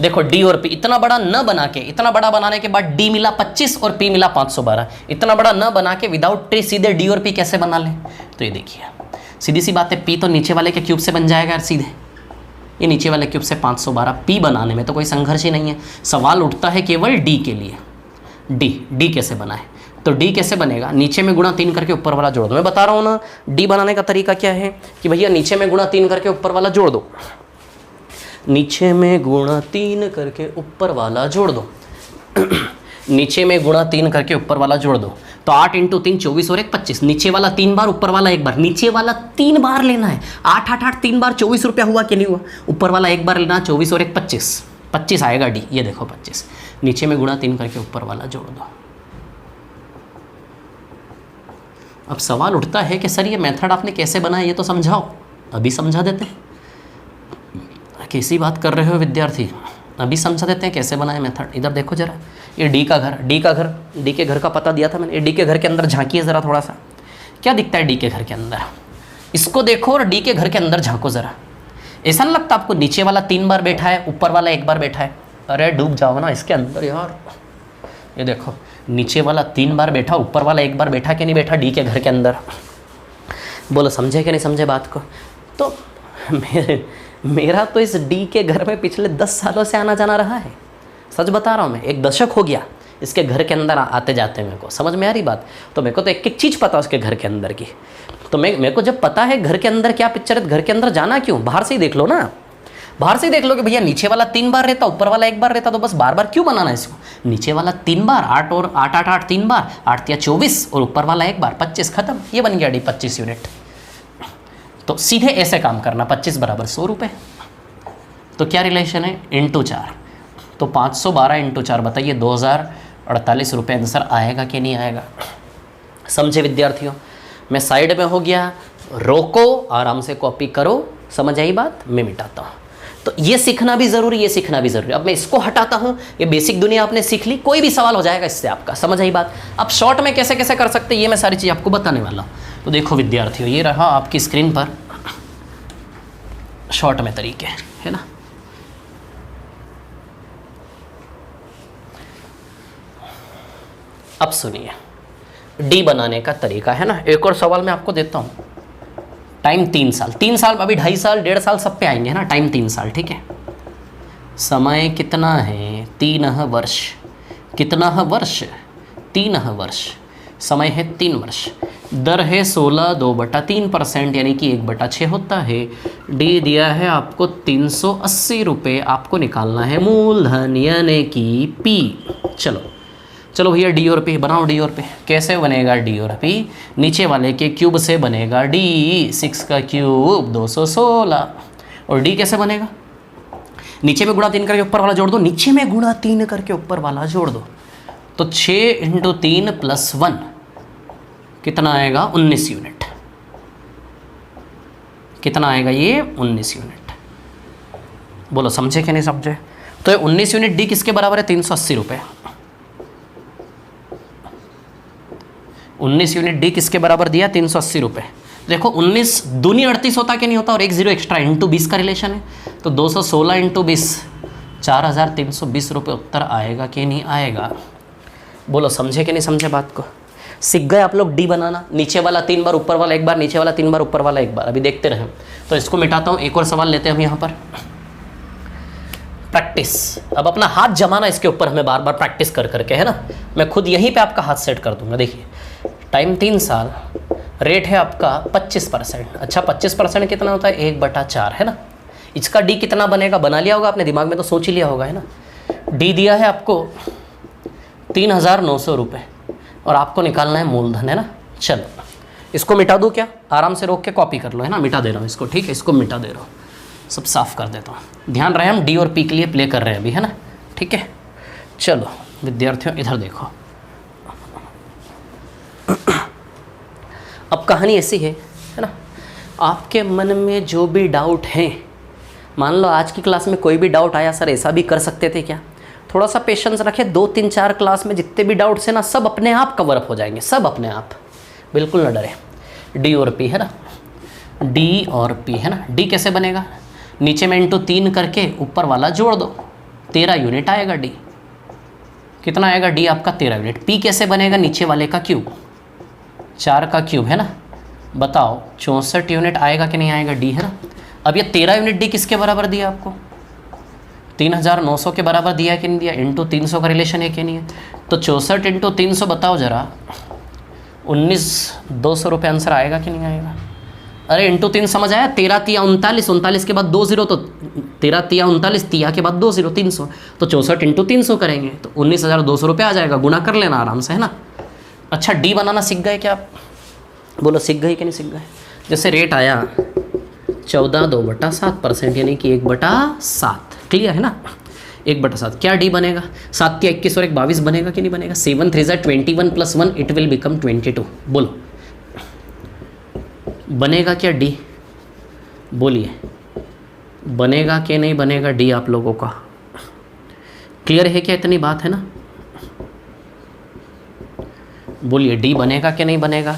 देखो डी और पी इतना बड़ा न बना के, इतना बड़ा बनाने के बाद डी मिला 25 और पी मिला 512, इतना बड़ा न बना के विदाउट ट्री सीधे डी और पी कैसे बना ले। तो ये देखिए सीधी सी बात है, पी तो नीचे वाले के क्यूब से बन जाएगा यार सीधे, ये नीचे वाले क्यूब से 512। पी बनाने में तो कोई संघर्ष ही नहीं है, सवाल उठता है केवल डी के लिए। डी कैसे बनाए, तो डी कैसे बनेगा, नीचे में गुणा 3 करके ऊपर वाला जोड़ दो। मैं बता रहा हूँ ना डी बनाने का तरीका क्या है कि भैया नीचे में गुणा 3 करके ऊपर वाला जोड़ दो, नीचे में गुणा 3 करके ऊपर वाला जोड़ दो नीचे में गुणा 3 करके ऊपर वाला जोड़ दो। तो 8 इंटू 3 24 और 1 25, नीचे वाला 3 बार ऊपर वाला 1 बार, नीचे वाला 3 बार लेना है। 8 8 8 3 बार 24 रुपया हुआ कि नहीं हुआ, ऊपर वाला 1 बार लेना, 24 और 1 25, 25 आएगा डी। ये देखो 25, नीचे में गुणा 3 करके ऊपर वाला जोड़ दो। अब सवाल उठता है कि सर ये मेथड आपने कैसे बनाया ये तो समझाओ। अभी समझा देते हैं, कैसी बात कर रहे हो विद्यार्थी, अभी समझा देते हैं कैसे बनाए मेथड। इधर देखो जरा, ये डी का के घर का पता दिया था मैंने। ये डी के घर के अंदर झांकिए ज़रा थोड़ा सा, क्या दिखता है डी के घर के अंदर, इसको देखो और डी के घर के अंदर झांको ज़रा। ऐसा नहीं लगता आपको नीचे वाला 3 बार बैठा है, ऊपर वाला 1 बार बैठा है। अरे डूब जाओ ना इसके अंदर यार। ये देखो नीचे वाला 3 बार बैठा, ऊपर वाला 1 बार बैठा कि नहीं बैठा डी के घर के अंदर। बोलो समझे कि नहीं समझे बात को। तो मेरा तो इस डी के घर में पिछले 10 सालों से आना जाना रहा है, सच बता रहा हूँ मैं। 1 दशक हो गया इसके घर के अंदर आते जाते मेरे को। समझ में आ रही बात। तो मेरे को तो एक एक चीज़ पता उसके घर के अंदर की। तो मेरे को जब पता है घर के अंदर क्या पिक्चर है, घर के अंदर जाना क्यों, बाहर से ही देख लो ना। बाहर से ही देख लो कि भैया नीचे वाला 3 बार रहता, ऊपर वाला 1 बार रहता, तो बस बार बार क्यों बनाना है इसको। नीचे वाला 3 बार 8 और 8 8 8 3 बार 8 या 24 और ऊपर वाला 1 बार 25, खत्म। ये बन गया डी 25 यूनिट। तो सीधे ऐसे काम करना, 25 बराबर 100 रुपये। तो क्या रिलेशन है, इंटू 4। तो 512 इंटू 4 बताइए 2048 रुपये आंसर आएगा कि नहीं आएगा। समझे विद्यार्थियों। मैं साइड में हो गया, रोको, आराम से कॉपी करो। समझ आई बात। मैं मिटाता हूँ। तो ये सीखना भी ज़रूरी, ये सीखना भी ज़रूरी। अब मैं इसको हटाता हूँ, ये बेसिक दुनिया आपने सीख ली, कोई भी सवाल हो जाएगा इससे आपका। समझ आई बात। अब शॉर्ट में कैसे कैसे कर सकते हैं ये मैं सारी चीज़ आपको बताने वाला हूँ। तो देखो विद्यार्थियों, ये रहा आपकी स्क्रीन पर शॉर्ट में तरीके, है ना। अब सुनिए डी बनाने का तरीका, है ना। एक और सवाल मैं आपको देता हूँ। टाइम 3 साल, 3 साल अभी 2.5 साल 1.5 साल सब पे आएंगे, है ना। टाइम 3 साल, ठीक है। समय कितना है, 3 वर्ष। कितना वर्ष, 3 वर्ष। समय है 3 वर्ष। दर है 16 2/3%, यानी कि 1/6 होता है। डी दिया है आपको 380 रुपये, आपको निकालना है मूलधन यानी कि पी। चलो भैया डी और पी बनाओ। डी और पी कैसे बनेगा, डी और पी नीचे वाले के क्यूब से बनेगा डी, 6 का क्यूब 216। और डी कैसे बनेगा, नीचे में गुणा 3 करके ऊपर वाला जोड़ दो, नीचे में गुणा 3 करके ऊपर वाला जोड़ दो। तो 6 इंटू 3 + 1 कितना आएगा 19 यूनिट। कितना आएगा ये 19 यूनिट। बोलो समझे कि नहीं समझे? तो ये 19 यूनिट डी किसके बराबर है 380 रुपये। 19 यूनिट डी किसके बराबर दिया 380 रुपये। देखो 19 दूनी 38 होता कि नहीं होता, और एक जीरो एक्स्ट्रा इंटू 20 का रिलेशन है, तो 216 इंटू 20 4,320 रुपये उत्तर आएगा कि नहीं आएगा? बोलो समझे कि नहीं समझे बात को? सीख गए आप लोग डी बनाना, नीचे वाला 3 बार ऊपर वाला 1 बार, नीचे वाला 3 बार ऊपर वाला 1 बार। अभी देखते रहें, तो इसको मिटाता हूँ, एक और सवाल लेते हैं हम यहाँ पर। प्रैक्टिस, अब अपना हाथ जमाना इसके ऊपर हमें बार बार प्रैक्टिस कर करके, है ना। मैं खुद यहीं पे आपका हाथ सेट कर दूंगा। देखिए टाइम 3 साल, रेट है आपका 25%। अच्छा 25% कितना होता है 1/4, है ना। इसका डी कितना बनेगा बना लिया होगा आपने, दिमाग में तो सोच ही लिया होगा, है ना। डी दिया है आपको 3,900 रुपये और आपको निकालना है मूलधन, है ना। चलो इसको मिटा दूँ क्या? आराम से रोक के कॉपी कर लो, है ना। मिटा दे रहा हूँ इसको, ठीक है, इसको मिटा दे रहा हूँ, सब साफ कर देता हूँ। ध्यान रहे हम डी और पी के लिए प्ले कर रहे हैं अभी, है ना, ठीक है। चलो विद्यार्थियों इधर देखो, अब कहानी ऐसी है ना। आपके मन में जो भी डाउट है, मान लो आज की क्लास में कोई भी डाउट आया, सर ऐसा भी कर सकते थे क्या, थोड़ा सा पेशेंस रखें। 2 3 4 क्लास में जितने भी डाउट्स हैं ना, सब अपने आप कवर अप हो जाएंगे, सब अपने आप, बिल्कुल ना डरे। डी और पी, है ना, डी और पी, है ना। डी कैसे बनेगा? नीचे में इंटू 3 करके ऊपर वाला जोड़ दो, 13 यूनिट आएगा डी। कितना आएगा डी आपका 13 यूनिट। पी कैसे बनेगा? नीचे वाले का क्यूब, 4 का क्यूब, है ना। बताओ 64 यूनिट आएगा कि नहीं आएगा डी, है ना। अब ये 13 यूनिट डी किसके बराबर दिया आपको? 3,900 के बराबर दिया है कि नहीं दिया? इंटू 300 का रिलेशन है कि नहीं है? तो 64 इंटू 300 बताओ जरा, 19,200 रुपये आंसर आएगा कि नहीं आएगा? अरे इंटू 3 समझ आया? 13 तिया 39, 39 के बाद 2 0, तो 13 तिया 39, तिया के बाद 2 0, 300, तो 64 इंटू 300 करेंगे तो 19,200 रुपये आ जाएगा। गुना कर लेना आराम से, है ना। अच्छा डी बनाना सीख गए क्या आप? बोलो सीख गए कि नहीं सीख गए? जैसे रेट आया 14/2/7%, यानी कि 1/7, क्लियर है ना। 1/7 क्या डी बनेगा? 7 तिया 21 और 1 22 बनेगा कि नहीं बनेगा? 7 3 21 + 1 इट विल बिकम 22। बोलो बनेगा क्या डी? बोलिए बनेगा कि नहीं बनेगा डी आप लोगों का? क्लियर है क्या? इतनी बात है ना, बोलिए डी बनेगा कि नहीं बनेगा?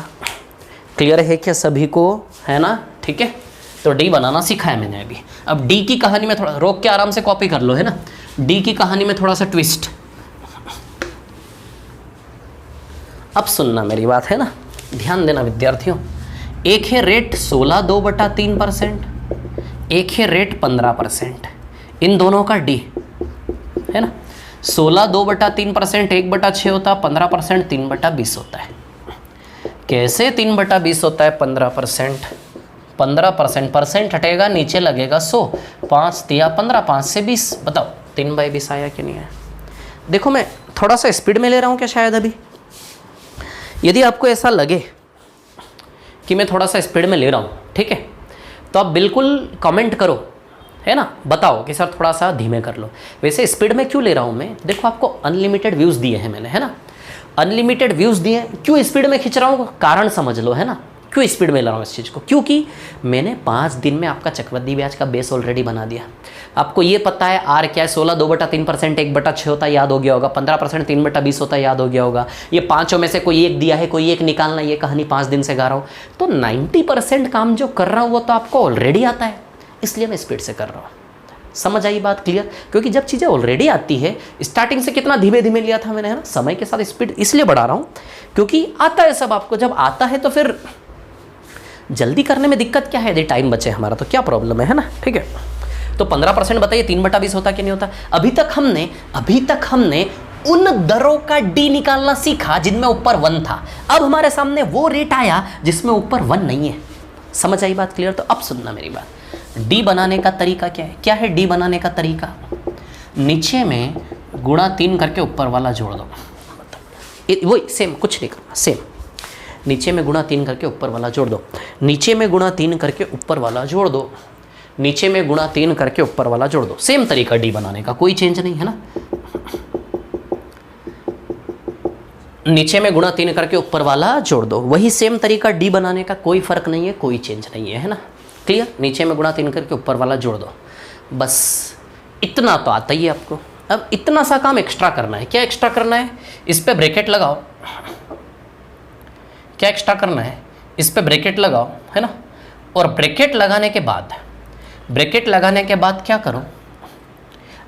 क्लियर है क्या सभी को? है ना, ठीक है। तो डी बनाना सिखाया मैंने अभी। अब डी की कहानी में थोड़ा रोक के आराम से कॉपी कर लो, है ना। डी की कहानी में थोड़ा सा ट्विस्ट, अब सुनना मेरी बात, है ना, ध्यान देना विद्यार्थियों। एक है रेट 16/2/3%, एक है रेट 15%। इन दोनों का डी, है ना। 16/2/3% 1/6 होता है, 15% 3/20 होता है। कैसे 3/20 होता है 15%? 15% परसेंट हटेगा, नीचे लगेगा 100, 5 तिया 15, 5 से 20, बताओ 3/20 आया कि नहीं आया? देखो मैं थोड़ा सा स्पीड में ले रहा हूँ क्या शायद अभी? यदि आपको ऐसा लगे कि मैं थोड़ा सा स्पीड में ले रहा हूँ, ठीक है, तो आप बिल्कुल कमेंट करो, है ना, बताओ कि सर थोड़ा सा धीमे कर लो। वैसे स्पीड में क्यों ले रहा हूँ मैं? देखो आपको अनलिमिटेड व्यूज़ दिए हैं मैंने, है ना, अनलिमिटेड व्यूज़ दिए। क्यों स्पीड में खींच रहा हूँ? कारण समझ लो, है ना, क्यों स्पीड में ले रहा हूँ इस चीज़ को? क्योंकि मैंने 5 दिन में आपका चक्रवृद्धि ब्याज का बेस ऑलरेडी बना दिया। आपको ये पता है आर क्या है, 16/2/3% 1/6 होता है, याद हो गया होगा। 15% 3/20 होता है, याद हो गया होगा। ये पाँचों में से कोई एक दिया है, कोई एक निकालना, ये कहानी 5 दिन से गा रहा हूँ। तो 90% काम जो कर रहा हूँ वो तो आपको ऑलरेडी आता है, इसलिए मैं स्पीड से कर रहा हूँ। समझ आई बात क्लियर? क्योंकि जब चीज़ें ऑलरेडी आती है, स्टार्टिंग से कितना धीमे धीमे लिया था मैंने, है ना, समय के साथ स्पीड इसलिए बढ़ा रहा हूँ क्योंकि आता है सब आपको। जब आता है तो फिर जल्दी करने में दिक्कत क्या है? यदि टाइम बचे हमारा तो क्या प्रॉब्लम है ना, ठीक है। तो 15% बताइए 3/20 होता कि नहीं होता? अभी तक हमने उन दरों का डी निकालना सीखा जिनमें ऊपर 1 था। अब हमारे सामने वो रेट आया जिसमें ऊपर 1 नहीं है। समझ आई बात क्लियर? तो अब सुनना मेरी बात। डी बनाने का तरीका क्या है? क्या है डी बनाने का तरीका? नीचे में गुणा 3 करके ऊपर वाला जोड़ दो। वही सेम, कुछ नहीं करना, सेम। नीचे में गुणा 3 करके ऊपर वाला जोड़ दो, नीचे में गुणा 3 करके ऊपर वाला जोड़ दो, नीचे में गुणा 3 करके ऊपर वाला जोड़ दो। सेम तरीका डी बनाने का, कोई चेंज नहीं है ना। नीचे में गुणा 3 करके ऊपर वाला जोड़ दो। वही सेम तरीका डी बनाने का, कोई फर्क नहीं है, कोई चेंज नहीं है ना। क्लियर? नीचे में गुणा 3 करके ऊपर वाला जोड़ दो, बस इतना तो आता ही है आपको। अब इतना सा काम एक्स्ट्रा करना है। क्या एक्स्ट्रा करना है? इस पे ब्रैकेट लगाओ। क्या एक्स्ट्रा करना है? इस पे ब्रैकेट लगाओ, है ना। और ब्रैकेट लगाने के बाद क्या करो?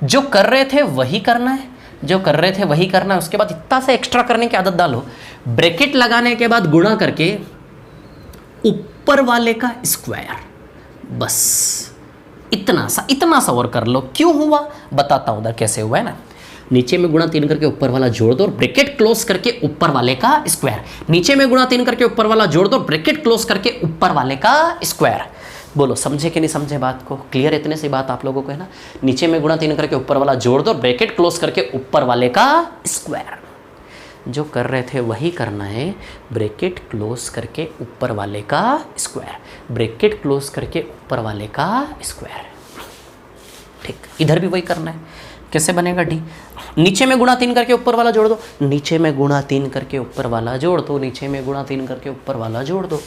जो कर रहे थे वही करना है, जो कर रहे थे वही करना है। उसके बाद इतना सा एक्स्ट्रा करने की आदत डालो। ब्रैकेट लगाने के बाद गुणा करके ऊपर वाले का स्क्वायर, बस इतना सा और कर लो। क्यों हुआ बताता हूं उधर कैसे हुआ है ना। नीचे में गुणा 3 करके ऊपर वाला जोड़ दो और ब्रैकेट क्लोज करके ऊपर वाले का स्क्वायर। नीचे में गुणा 3 करके ऊपर वाला जोड़ दो, ब्रैकेट क्लोज करके ऊपर वाले का स्क्वायर। बोलो समझे कि नहीं समझे बात को? क्लियर? इतने से बात आप लोगों को है ना। नीचे में गुणा 3 करके ऊपर वाला जोड़ दो, ब्रैकेट क्लोज करके ऊपर वाले का स्क्वायर। जो कर रहे थे वही करना है। ब्रैकेट क्लोज करके ऊपर वाले का स्क्वायर, ब्रैकेट क्लोज करके ऊपर वाले का स्क्वायर। ठीक, इधर भी वही करना है। कैसे बनेगा डी? नीचे में गुणा 3 करके ऊपर वाला जोड़ दो, नीचे में गुणा 3 करके ऊपर वाला जोड़ दो, नीचे में गुणा 3 करके ऊपर वाला जोड़ दो,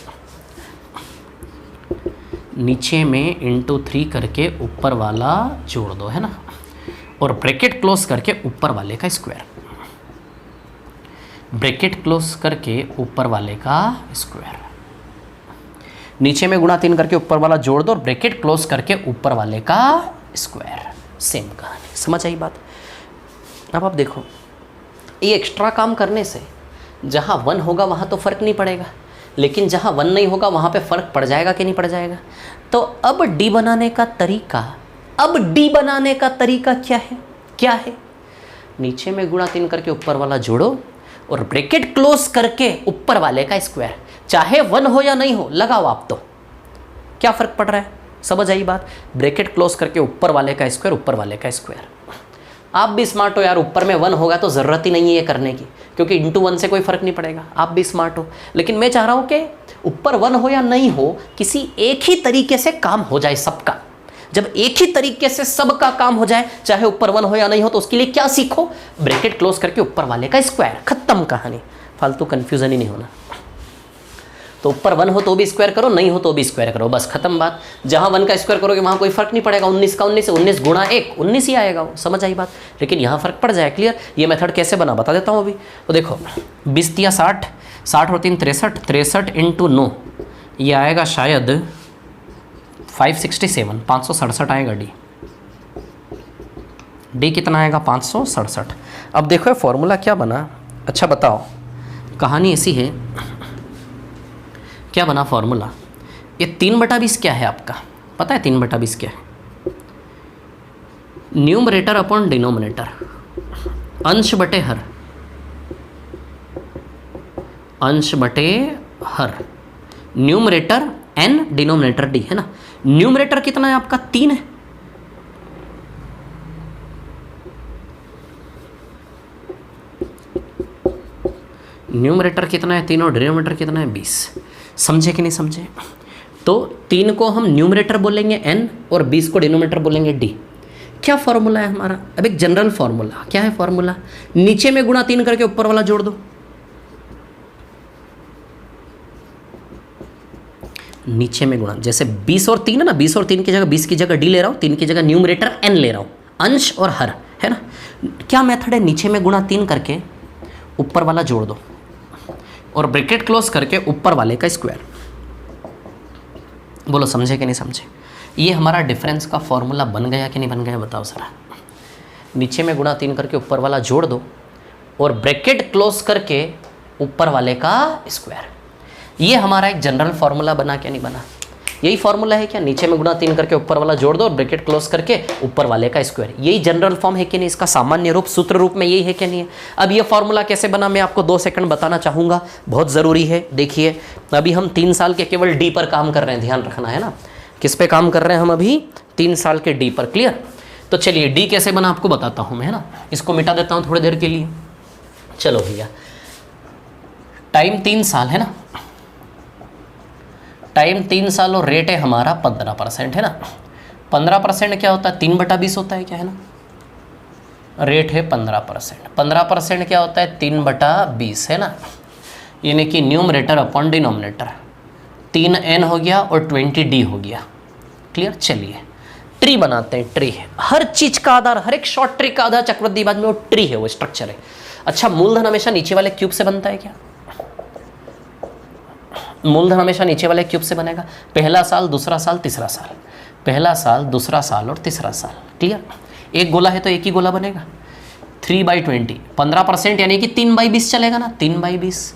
नीचे में इंटू 3 करके ऊपर वाला जोड़ दो, है ना। और ब्रैकेट क्लोज करके ऊपर वाले का स्क्वायर, ब्रैकेट क्लोज करके ऊपर वाले का स्क्वायर। नीचे में गुणा 3 करके ऊपर वाला जोड़ दो और ब्रैकेट क्लोज करके ऊपर वाले का स्क्वायर। सेम कहानी, समझ आई बात? अब आप देखो, ये एक्स्ट्रा काम करने से जहाँ 1 होगा वहाँ तो फ़र्क नहीं पड़ेगा, लेकिन जहाँ 1 नहीं होगा वहाँ पे फ़र्क पड़ जाएगा कि नहीं पड़ जाएगा? तो अब डी बनाने का तरीका क्या है? क्या है? नीचे में गुणा 3 करके ऊपर वाला जोड़ो और ब्रैकेट क्लोज करके ऊपर वाले का स्क्वायर। चाहे 1 हो या नहीं हो, लगाओ आप तो, क्या फ़र्क पड़ रहा है? समझ आई बात? ब्रैकेट क्लोज करके ऊपर वाले का स्क्वायर, ऊपर वाले का स्क्वायर। आप भी स्मार्ट हो यार, ऊपर में 1 होगा तो ज़रूरत ही नहीं है ये करने की, क्योंकि इंटू 1 से कोई फ़र्क नहीं पड़ेगा। आप भी स्मार्ट हो, लेकिन मैं चाह रहा हूँ कि ऊपर 1 हो या नहीं हो, किसी एक ही तरीके से काम हो जाए सबका। जब एक ही तरीके से सबका काम हो जाए, चाहे ऊपर 1 हो या नहीं हो, तो उसके लिए क्या सीखो? ब्रैकेट क्लोज करके ऊपर वाले का स्क्वायर। खत्म कहानी, फालतू कन्फ्यूजन ही नहीं होना। तो ऊपर 1 हो तो भी स्क्वायर करो, नहीं हो तो भी स्क्वायर करो, बस खत्म बात। जहाँ 1 का स्क्वायर करोगे वहाँ कोई फर्क नहीं पड़ेगा। 19 का 19 से 19 गुणा 1 19 ही आएगा वो, समझ आई बात? लेकिन यहाँ फर्क पड़ जाए। क्लियर? ये मेथड कैसे बना बता देता हूँ अभी। तो देखो 20 या 60, 60 और 3 63, 63 इंटू 9 ये आएगा शायद 567, 567 आएगा डी। डी कितना आएगा? 567। अब देखो फॉर्मूला क्या बना। अच्छा बताओ, कहानी ऐसी है, क्या बना फॉर्मूला? ये 3/20 क्या है आपका? पता है 3/20 क्या है? न्यूमरेटर अपॉन डिनोमिनेटर, अंश बटे हर, अंश बटे हर। न्यूमरेटर n, डिनोमिनेटर d, है ना। न्यूमरेटर कितना है आपका? 3 है। न्यूमरेटर कितना है? 3 और डिनोमिनेटर कितना है? 20। समझे कि नहीं समझे? तो 3 को हम न्यूमरेटर बोलेंगे n और 20 को डिनोमिनेटर बोलेंगे d। क्या फॉर्मूला है हमारा? अब एक जनरल फॉर्मूला। क्या है फॉर्मूला? नीचे में गुणा 3 करके ऊपर वाला जोड़ दो, नीचे में गुणा, जैसे 20 और 3 है ना, 20 और 3 की जगह 20 की जगह d ले रहा हूँ, 3 की जगह न्यूमरेटर n ले रहा हूँ, अंश और हर, है ना। क्या मेथड है? नीचे में गुणा 3 करके ऊपर वाला जोड़ दो और ब्रैकेट क्लोज करके ऊपर वाले का स्क्वायर। बोलो समझे कि नहीं समझे? ये हमारा डिफरेंस का फॉर्मूला बन गया कि नहीं बन गया? बताओ ज़रा। नीचे में गुणा 3 करके ऊपर वाला जोड़ दो और ब्रैकेट क्लोज करके ऊपर वाले का स्क्वायर। ये हमारा एक जनरल फॉर्मूला बना क्या नहीं बना? यही फॉर्मूला है क्या? नीचे में गुणा 3 करके ऊपर वाला जोड़ दो और ब्रैकेट क्लोज करके ऊपर वाले का स्क्वायर। यही जनरल फॉर्म है कि नहीं? इसका सामान्य रूप, सूत्र रूप में यही है कि नहीं है? अब ये फॉर्मूला कैसे बना मैं आपको 2 सेकंड बताना चाहूँगा, बहुत ज़रूरी है। देखिए अभी हम 3 साल के केवल डी पर काम कर रहे हैं, ध्यान रखना है ना। किस पे काम कर रहे हैं हम अभी? 3 साल के डी पर। क्लियर? तो चलिए डी कैसे बना आपको बताता हूँ मैं, है ना। इसको मिटा देता हूँ थोड़ी देर के लिए। चलो भैया, टाइम 3 साल है ना, टाइम 3 साल और रेट है हमारा 15%, है ना। 15% क्या होता है? 3/20 होता है क्या, है ना। रेट है 15%। 15% क्या होता है 3/20 है ना, यानी कि न्यूमरेटर अपॉन डिनोमिनेटर 3n हो गया और 20d हो गया। क्लियर। चलिए ट्री बनाते हैं। ट्री है हर चीज का आधार, हर एक शॉर्ट ट्री का आधार चक्रवृद्धि ब्याज में वो ट्री है, वो स्ट्रक्चर है। अच्छा मूलधन हमेशा नीचे वाले क्यूब से बनता है क्या? मूलधन हमेशा नीचे वाले क्यूब से बनेगा। पहला साल, दूसरा साल, तीसरा साल, पहला साल, दूसरा साल और तीसरा साल। क्लियर। एक गोला है तो एक ही गोला बनेगा। 3/20 15% यानी कि 3/20 चलेगा ना, 3/20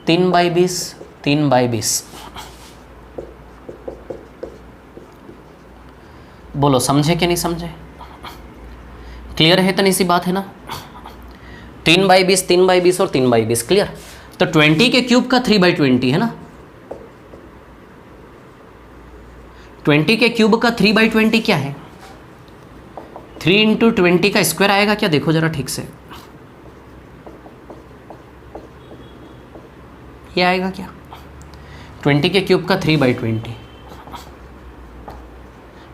3/20 3/20। बोलो समझे कि नहीं समझे? क्लियर है? इतनी सी बात है ना। 3/20 3/20 और 3/20। क्लियर। तो 20 के क्यूब का 3/20 है ना, 20 के क्यूब का 3/20 क्या है? 3 × 20 का स्क्वायर आएगा क्या? देखो जरा ठीक से, ये आएगा क्या? 20 के क्यूब का 3/20,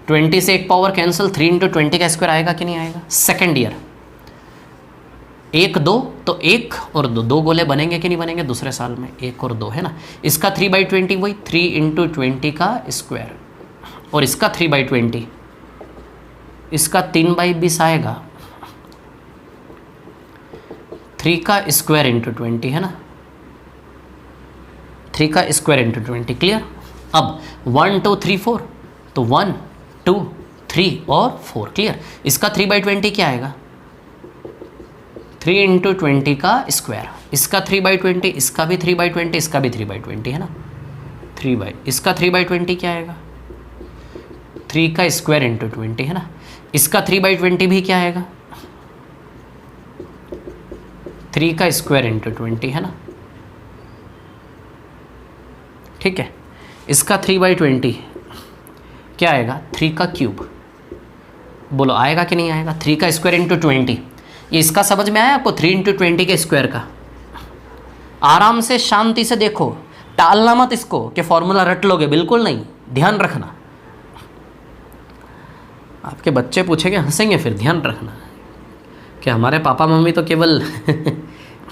20 से एक पावर कैंसिल, 3 × 20 का स्क्वायर आएगा कि नहीं आएगा? सेकेंड ईयर 1 2 तो 1 और 2 2 गोले बनेंगे कि नहीं बनेंगे दूसरे साल में? 1 और 2 है ना। इसका 3/20 वही 3 × 20 का स्क्वायर, और इसका 3/20, इसका 3/20 आएगा, 3 का स्क्वायर इंटू 20 है ना, 3 का स्क्वायर इंटू 20। क्लियर। अब 1 2 3 4 तो 1 2 3 और 4। क्लियर। इसका 3/20 क्या आएगा? 3 × 20 का स्क्वायर, इसका 3/20, इसका भी 3/20, इसका भी 3/20 है ना, 3 इसका 3/20 क्या आएगा? 3 का स्क्वायर इंटू 20 है ना। इसका 3/20 भी क्या आएगा? 3 का स्क्वायर इंटू 20 है ना। ठीक है। इसका 3/20 क्या आएगा? 3 का क्यूब। बोलो आएगा कि नहीं आएगा? 3 का स्क्वायर इंटू 20। ये इसका समझ में आया आपको? 3 × 20 के स्क्वायर का। आराम से शांति से देखो, टालना मत इसको कि फॉर्मूला रट लोगे, बिल्कुल नहीं, ध्यान रखना। आपके बच्चे पूछेंगे, हंसेंगे, फिर ध्यान रखना कि हमारे पापा मम्मी तो केवल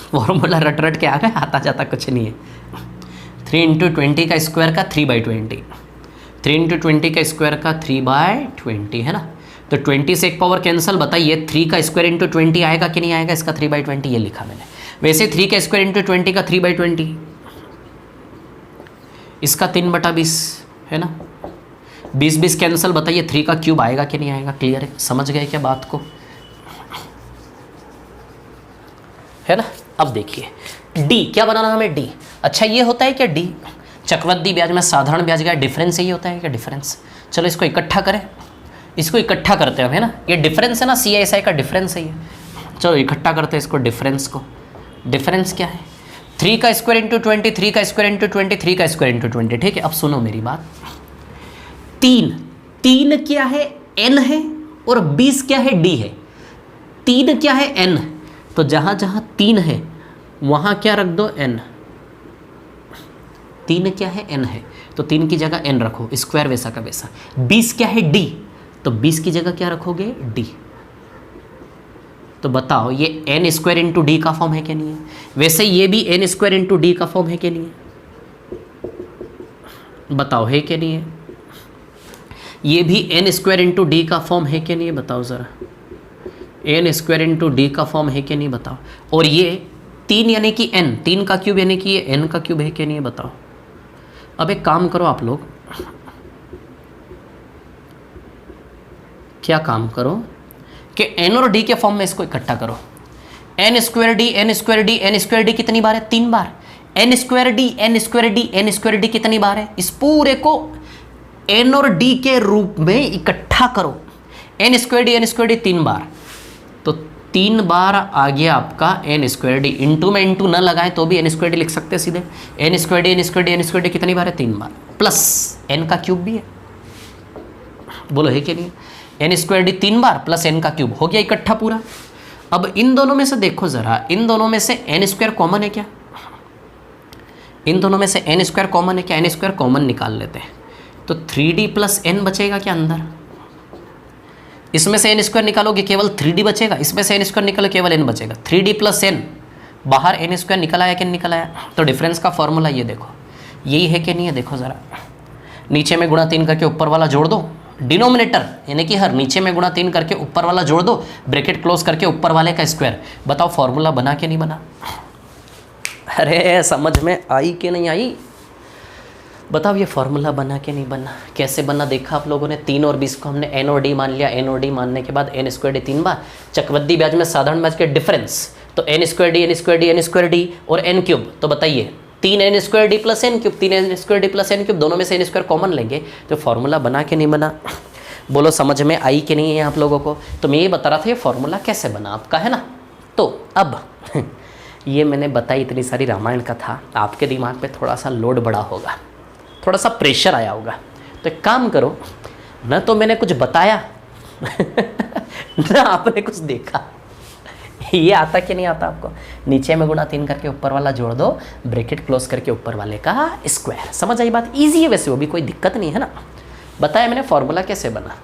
फॉर्मूला रट रट के आ गए, आता जाता कुछ नहीं है। 3 × 20 का स्क्वायर का 3/20, 3 × 20 का स्क्वायर का 3/20 है ना। तो 20 से एक पावर कैंसिल, बताइए 3 का स्क्वायर इंटू 20 आएगा कि नहीं आएगा? इसका 3/20 ये लिखा मैंने। वैसे 3 का स्क्वायर इंटू 20 का 3/20, इसका 3/20 है ना। 20 20 कैंसिल, बताइए 3 का क्यूब आएगा कि नहीं आएगा? क्लियर है? समझ गए क्या बात को? है ना। अब देखिए डी क्या बनाना हमें? डी। अच्छा ये होता है क्या डी? चक्रवृद्धि ब्याज में साधारण ब्याज का डिफरेंस यही होता है क्या? डिफरेंस। चलो इसको इकट्ठा करें, इसको इकट्ठा करते हैं है ना। ये डिफरेंस है ना, CSI का डिफरेंस है ये। चलो इकट्ठा करते हैं इसको, डिफरेंस को। डिफरेंस क्या है? 3 का स्क्वायर इंटू 20, 3 का स्क्वायर इंटू 20, 3 का स्क्वायर इंटू 20। ठीक है। अब सुनो मेरी बात। 3 क्या है? n है, और 20 क्या है? d है। 3 क्या है? n। तो जहां जहां 3 है वहां क्या रख दो? n। 3 क्या है? n है, तो 3 की जगह n रखो, स्क्वायर वैसा का वैसा। 20 क्या है? d, तो 20 की जगह क्या रखोगे? d। तो बताओ ये n स्क्वायर इंटू डी का फॉर्म है कि नहीं है? वैसे ये भी n स्क्वायर इंटू डी का फॉर्म है कि नहीं है? बताओ है कि नहीं है? ये भी n स्क्वायर इंटू डी का फॉर्म है कि नहीं है? बताओ ज़रा। n स्क्वायर इंटू डी का फॉर्म है कि नहीं? बताओ। और ये 3 यानी कि n, 3 का क्यूब यानी कि ये n का क्यूब है कि नहीं है? बताओ। अब एक काम करो आप लोग, क्या काम करो कि n और d के फॉर्म में इसको इकट्ठा करो। n square D, n square D, n square D कितनी बार है? 3 बार। n square D, n square D, n square D कितनी बार है? इस पूरे को n और d के रूप में इकट्ठा करो। n स्क्वायर डी 3 बार, तो 3 बार आ गया आपका n स्क्वायर डी। इंटू में इंटू न लगाएं तो भी n स्क्वायर डी लिख सकते हैं सीधे। n स्क्वायर डी कितनी बार है? 3 बार, प्लस n का क्यूब भी है। बोलो है कि नहीं? n स्क्वायर डी 3 बार प्लस n का क्यूब हो गया इकट्ठा पूरा। अब इन दोनों में से देखो जरा, इन दोनों में से n स्क्वायर कॉमन है क्या? इन दोनों में से n स्क्वायर कॉमन है क्या? n स्क्वायर कॉमन निकाल लेते हैं, तो 3d प्लस n बचेगा क्या अंदर? इसमें से एन स्क्वायर निकालोगे केवल 3d बचेगा, इसमें से एन स्क्वायर निकालो केवल n बचेगा। 3d प्लस n, बाहर एन स्क्वायर निकल आया कि नहीं निकल आया? तो डिफरेंस का फॉर्मूला ये देखो, यही है कि नहीं है? देखो ज़रा, नीचे में गुणा 3 करके ऊपर वाला जोड़ दो, डिनोमिनेटर यानी कि हर नीचे में गुणा 3 करके ऊपर वाला जोड़ दो, ब्रैकेट क्लोज करके ऊपर वाले का स्क्वायर। बताओ फॉर्मूला बना कि नहीं बना? अरे समझ में आई कि नहीं आई? बताओ ये फॉर्मूला बना कि नहीं बना? कैसे बना देखा आप लोगों ने? 3 और 20 को हमने एन और डी मान लिया, एन और डी मानने के बाद एन स्क्वायर डी 3 बार, चक्रवृद्धि ब्याज में साधारण ब्याज के डिफरेंस, तो n square d n square d n square d और एन क्यूब। तो बताइए 3 n square d plus n cube, 3 n square d plus n cube, दोनों में से एन स्क्वायर कॉमन लेंगे, तो फॉर्मूला बना कि नहीं बना? बोलो समझ में आई कि नहीं है आप लोगों को? तो मैं ये बता रहा था ये फॉर्मूला कैसे बना आपका, है ना। तो अब ये मैंने बताई इतनी सारी रामायण कथा, आपके दिमाग पे थोड़ा सा लोड बढ़ा होगा, थोड़ा सा प्रेशर आया होगा। तो एक काम करो, न तो मैंने कुछ बताया न आपने कुछ देखा। ये आता कि नहीं आता आपको? नीचे में गुणा 3 करके ऊपर वाला जोड़ दो, ब्रैकेट क्लोज करके ऊपर वाले का स्क्वायर। समझ आई बात? इजी है वैसे, वो भी कोई दिक्कत नहीं है ना। बताया मैंने फॉर्मूला कैसे बना,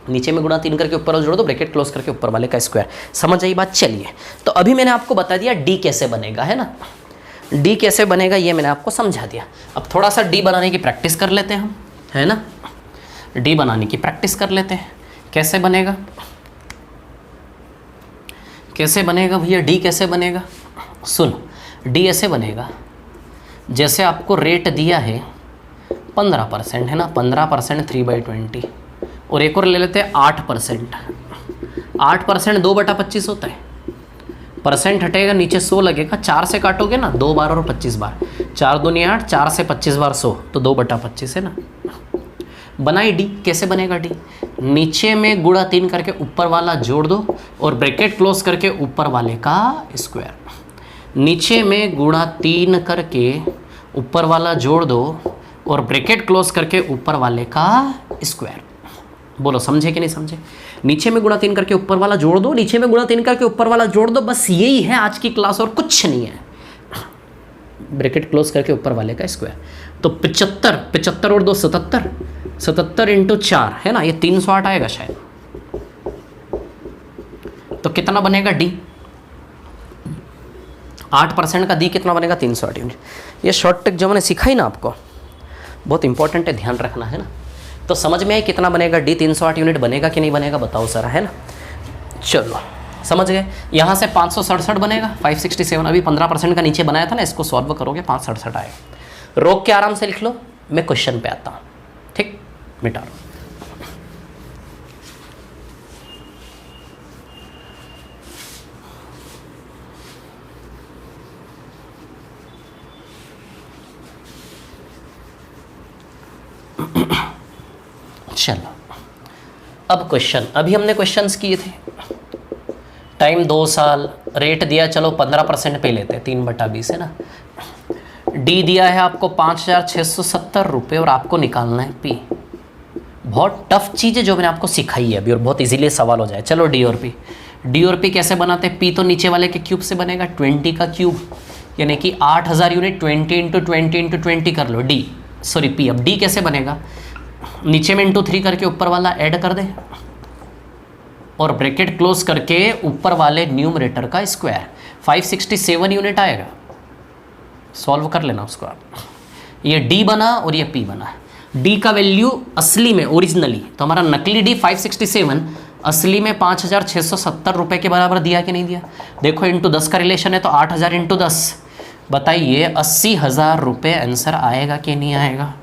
नीचे में गुणा 3 करके ऊपर वाला जोड़ दो, ब्रैकेट क्लोज करके ऊपर वाले का स्क्वायर। समझ आई बात? चलिए, तो अभी मैंने आपको बता दिया डी कैसे बनेगा, है ना। डी कैसे बनेगा ये मैंने आपको समझा दिया। अब थोड़ा सा डी बनाने की प्रैक्टिस कर लेते हैं हम, है ना। डी बनाने की प्रैक्टिस कर लेते हैं। कैसे बनेगा, कैसे बनेगा भैया डी कैसे बनेगा? सुनो, डी ऐसे बनेगा जैसे आपको रेट दिया है 15% है ना, 15% 3/20, और एक और ले लेते हैं 8%। 8% 2/25 होता है, परसेंट हटेगा नीचे 100 लगेगा, 4 से काटोगे ना 2 बार और 25 बार, 4 दूनी 8, 4 से 25 बार 100, तो 2/25 है ना। बनाई डी। कैसे बनेगा डी? नीचे में गुणा 3 करके ऊपर वाला जोड़ दो और ब्रैकेट क्लोज करके ऊपर वाले का स्क्वायर। नीचे में गुणा 3 करके ऊपर वाला जोड़ दो और ब्रैकेट क्लोज करके ऊपर वाले का स्क्वायर। बोलो समझे कि नहीं समझे? नीचे में गुणा 3 करके ऊपर वाला जोड़ दो, नीचे में गुणा 3 करके ऊपर वाला जोड़ दो, बस यही है आज की क्लास और कुछ नहीं है। ब्रैकेट क्लोज करके ऊपर वाले का स्क्वायर। तो 75, 75 और 2 77, 77 × 4 है ना, ये 308 आएगा शायद। तो कितना बनेगा डी? 8% का डी कितना बनेगा? 308 यूनिट। ये शॉर्ट ट्रिक जो मैंने सिखाई ना आपको, बहुत इंपॉर्टेंट है, ध्यान रखना है ना। तो समझ में आई कितना बनेगा डी? 308 यूनिट बनेगा कि नहीं बनेगा बताओ सर, है ना। चलो समझ गए। यहाँ से 567 बनेगा, 567। अभी 15% का नीचे बनाया था ना, इसको सॉल्व करोगे 567 आएगा। रोक के आराम से लिख लो, मैं क्वेश्चन पे आता हूँ, ठीक। मिटा लो। चलो अब क्वेश्चन, अभी हमने क्वेश्चंस किए थे। टाइम 2 साल, रेट दिया चलो 15% पे लेते हैं, 3/20 है ना। डी दिया है आपको 5,670 रुपये और आपको निकालना है पी। बहुत टफ चीज़ है जो मैंने आपको सिखाई है अभी, और बहुत इजीली सवाल हो जाए। चलो डी और पी, डी और पी कैसे बनाते हैं? पी तो नीचे वाले के क्यूब से बनेगा, 20 का क्यूब यानी कि 8000 यूनिट, 20 × 20 × 20 कर लो डी, सॉरी पी। अब डी कैसे बनेगा? नीचे में ×3 करके ऊपर वाला ऐड कर दे और ब्रैकेट क्लोज करके ऊपर वाले न्यूमरेटर का स्क्वायर। 567 यूनिट आएगा, सॉल्व कर लेना उसको आप। ये डी बना और ये पी बना। डी का वैल्यू असली में ओरिजिनली, तो हमारा नकली डी 567 असली में 5,670 रुपये के बराबर दिया कि नहीं दिया? देखो इंटू 10 का रिलेशन है, तो 8,000 × 10, बताइए 80,000 रुपये आंसर आएगा कि नहीं आएगा?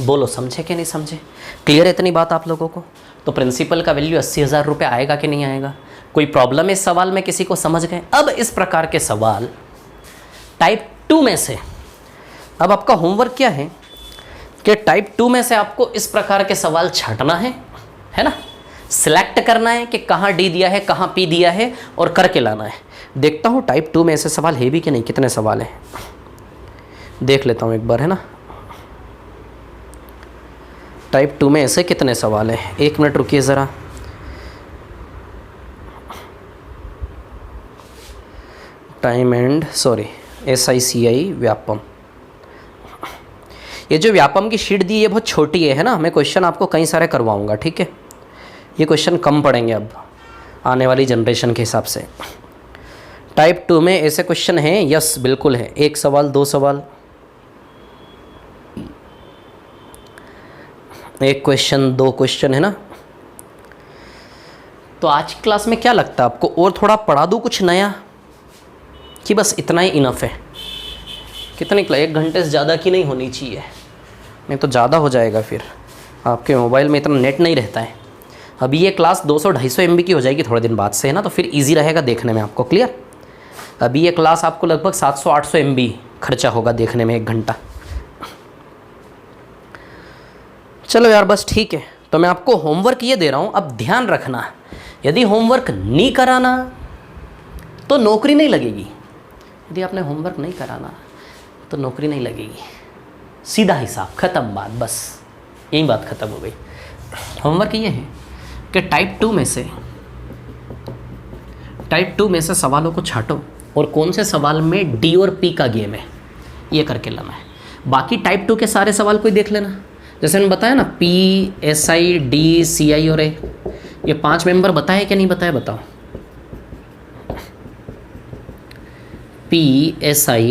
बोलो समझे कि नहीं समझे? क्लियर है इतनी बात आप लोगों को? तो प्रिंसिपल का वैल्यू 80,000 रुपये आएगा कि नहीं आएगा? कोई प्रॉब्लम है इस सवाल में? किसी को समझ गए? अब इस प्रकार के सवाल टाइप 2 में से, अब आपका होमवर्क क्या है कि टाइप 2 में से आपको इस प्रकार के सवाल छांटना है ना, सिलेक्ट करना है कि कहाँ डी दिया है, कहाँ पी दिया है, और करके लाना है। देखता हूँ टाइप 2 में ऐसे सवाल है भी कि नहीं, कितने सवाल हैं देख लेता हूँ एक बार, है ना। टाइप 2 में ऐसे कितने सवाल हैं? 1 मिनट रुकिए ज़रा। Time and sorry SICI Vyapam, ये जो व्यापम की शीट दी है बहुत छोटी है ना। मैं क्वेश्चन आपको कई सारे करवाऊंगा, ठीक है। ये क्वेश्चन कम पड़ेंगे अब आने वाली जनरेशन के हिसाब से। टाइप 2 में ऐसे क्वेश्चन हैं? यस बिल्कुल है। 1 सवाल 2 सवाल, 1 क्वेश्चन 2 क्वेश्चन, है ना। तो आज की क्लास में क्या लगता है आपको, और थोड़ा पढ़ा दूँ कुछ नया कि बस इतना ही इनफ है? कितनी 1 घंटे से ज़्यादा की नहीं होनी चाहिए, नहीं तो ज़्यादा हो जाएगा, फिर आपके मोबाइल में इतना नेट नहीं रहता है। अभी ये क्लास 200-250 MB की हो जाएगी थोड़े दिन बाद से, है ना, तो फिर इजी रहेगा देखने में आपको। क्लियर? अभी ये क्लास आपको लगभग 700-800 MB खर्चा होगा देखने में 1 घंटा। चलो यार बस ठीक है। तो मैं आपको होमवर्क ये दे रहा हूँ, अब ध्यान रखना, यदि होमवर्क नहीं कराना तो नौकरी नहीं लगेगी। यदि आपने होमवर्क नहीं कराना तो नौकरी नहीं लगेगी, सीधा हिसाब, ख़त्म बात, बस यही बात ख़त्म हो गई। होमवर्क ये है कि टाइप 2 में से सवालों को छांटो और कौन से सवाल में डी और पी का गेम है ये करके लाना है। बाकी टाइप 2 के सारे सवाल कोई देख लेना, जैसे मैंने बताया ना, पी, SI, D, CI और A, ये 5 मेंबर बताए क्या नहीं बताए बताओ। P, SI,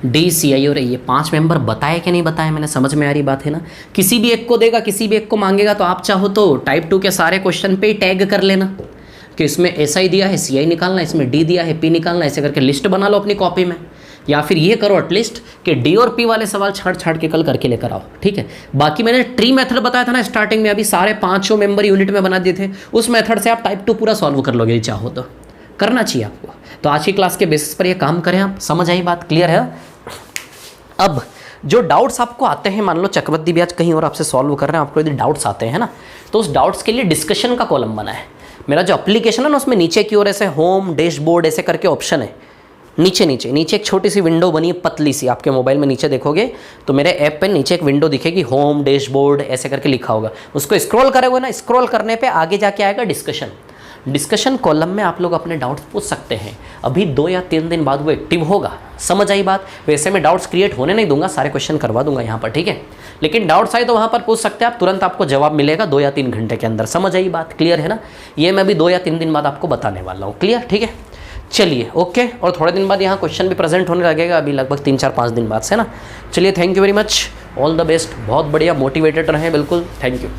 D, CI और A, ये 5 मेंबर बताए क्या नहीं बताए मैंने, समझ में आ रही बात है ना। किसी भी एक को देगा, किसी भी एक को मांगेगा, तो आप चाहो तो टाइप 2 के सारे क्वेश्चन पे ही टैग कर लेना कि इसमें SI दिया है, CI निकालना, इसमें D दिया है, P निकालना, ऐसे करके लिस्ट बना लो अपनी कॉपी में। या फिर ये करो एटलीस्ट कि D और P वाले सवाल छाड़ के कल करके लेकर आओ, ठीक है। बाकी मैंने ट्री मेथड बताया था ना स्टार्टिंग में, अभी सारे 5 मेंबर यूनिट में बना दिए थे, उस मेथड से आप टाइप 2 पूरा सॉल्व कर लोगे, चाहो तो करना चाहिए आपको। तो आज की क्लास के बेसिस पर ये काम करें आप, समझ आई बात, क्लियर है। अब जो डाउट्स आपको आते हैं, मान लो चक्रवृद्धि ब्याज कहीं और आपसे सॉल्व कर रहे हैं, आपको यदि डाउट्स आते हैं ना, तो उस डाउट्स के लिए डिस्कशन का कॉलम बना है मेरा जो एप्लीकेशन है ना, उसमें नीचे की ओर ऐसे होम, डैशबोर्ड ऐसे करके ऑप्शन है, नीचे एक छोटी सी विंडो बनी है, पतली सी, आपके मोबाइल में नीचे देखोगे तो मेरे ऐप पे नीचे एक विंडो दिखेगी, होम, डैशबोर्ड ऐसे करके लिखा होगा, उसको स्क्रॉल करोगे ना, स्क्रॉल करने पे आगे जाके आएगा डिस्कशन कॉलम में आप लोग अपने डाउट्स पूछ सकते हैं। अभी 2 या 3 दिन बाद वो एक्टिव होगा, समझ आई बात। वैसे मैं डाउट्स क्रिएट होने नहीं दूंगा, सारे क्वेश्चन करवा दूंगा यहाँ पर, ठीक है। लेकिन डाउट्स आए तो वहाँ पर पूछ सकते हैं आप, तुरंत आपको जवाब मिलेगा 2 या 3 घंटे के अंदर, समझ आई बात, क्लियर है ना। ये मैं अभी 2 या 3 दिन बाद आपको बताने वाला हूँ, क्लियर, ठीक है। चलिए ओके, और थोड़े दिन बाद यहाँ क्वेश्चन भी प्रेजेंट होने लगेगा, अभी लगभग 3-4-5 दिन बाद से ना। चलिए thank you very much, all the best, बहुत बढ़िया, मोटिवेटेड रहें बिल्कुल, थैंक यू।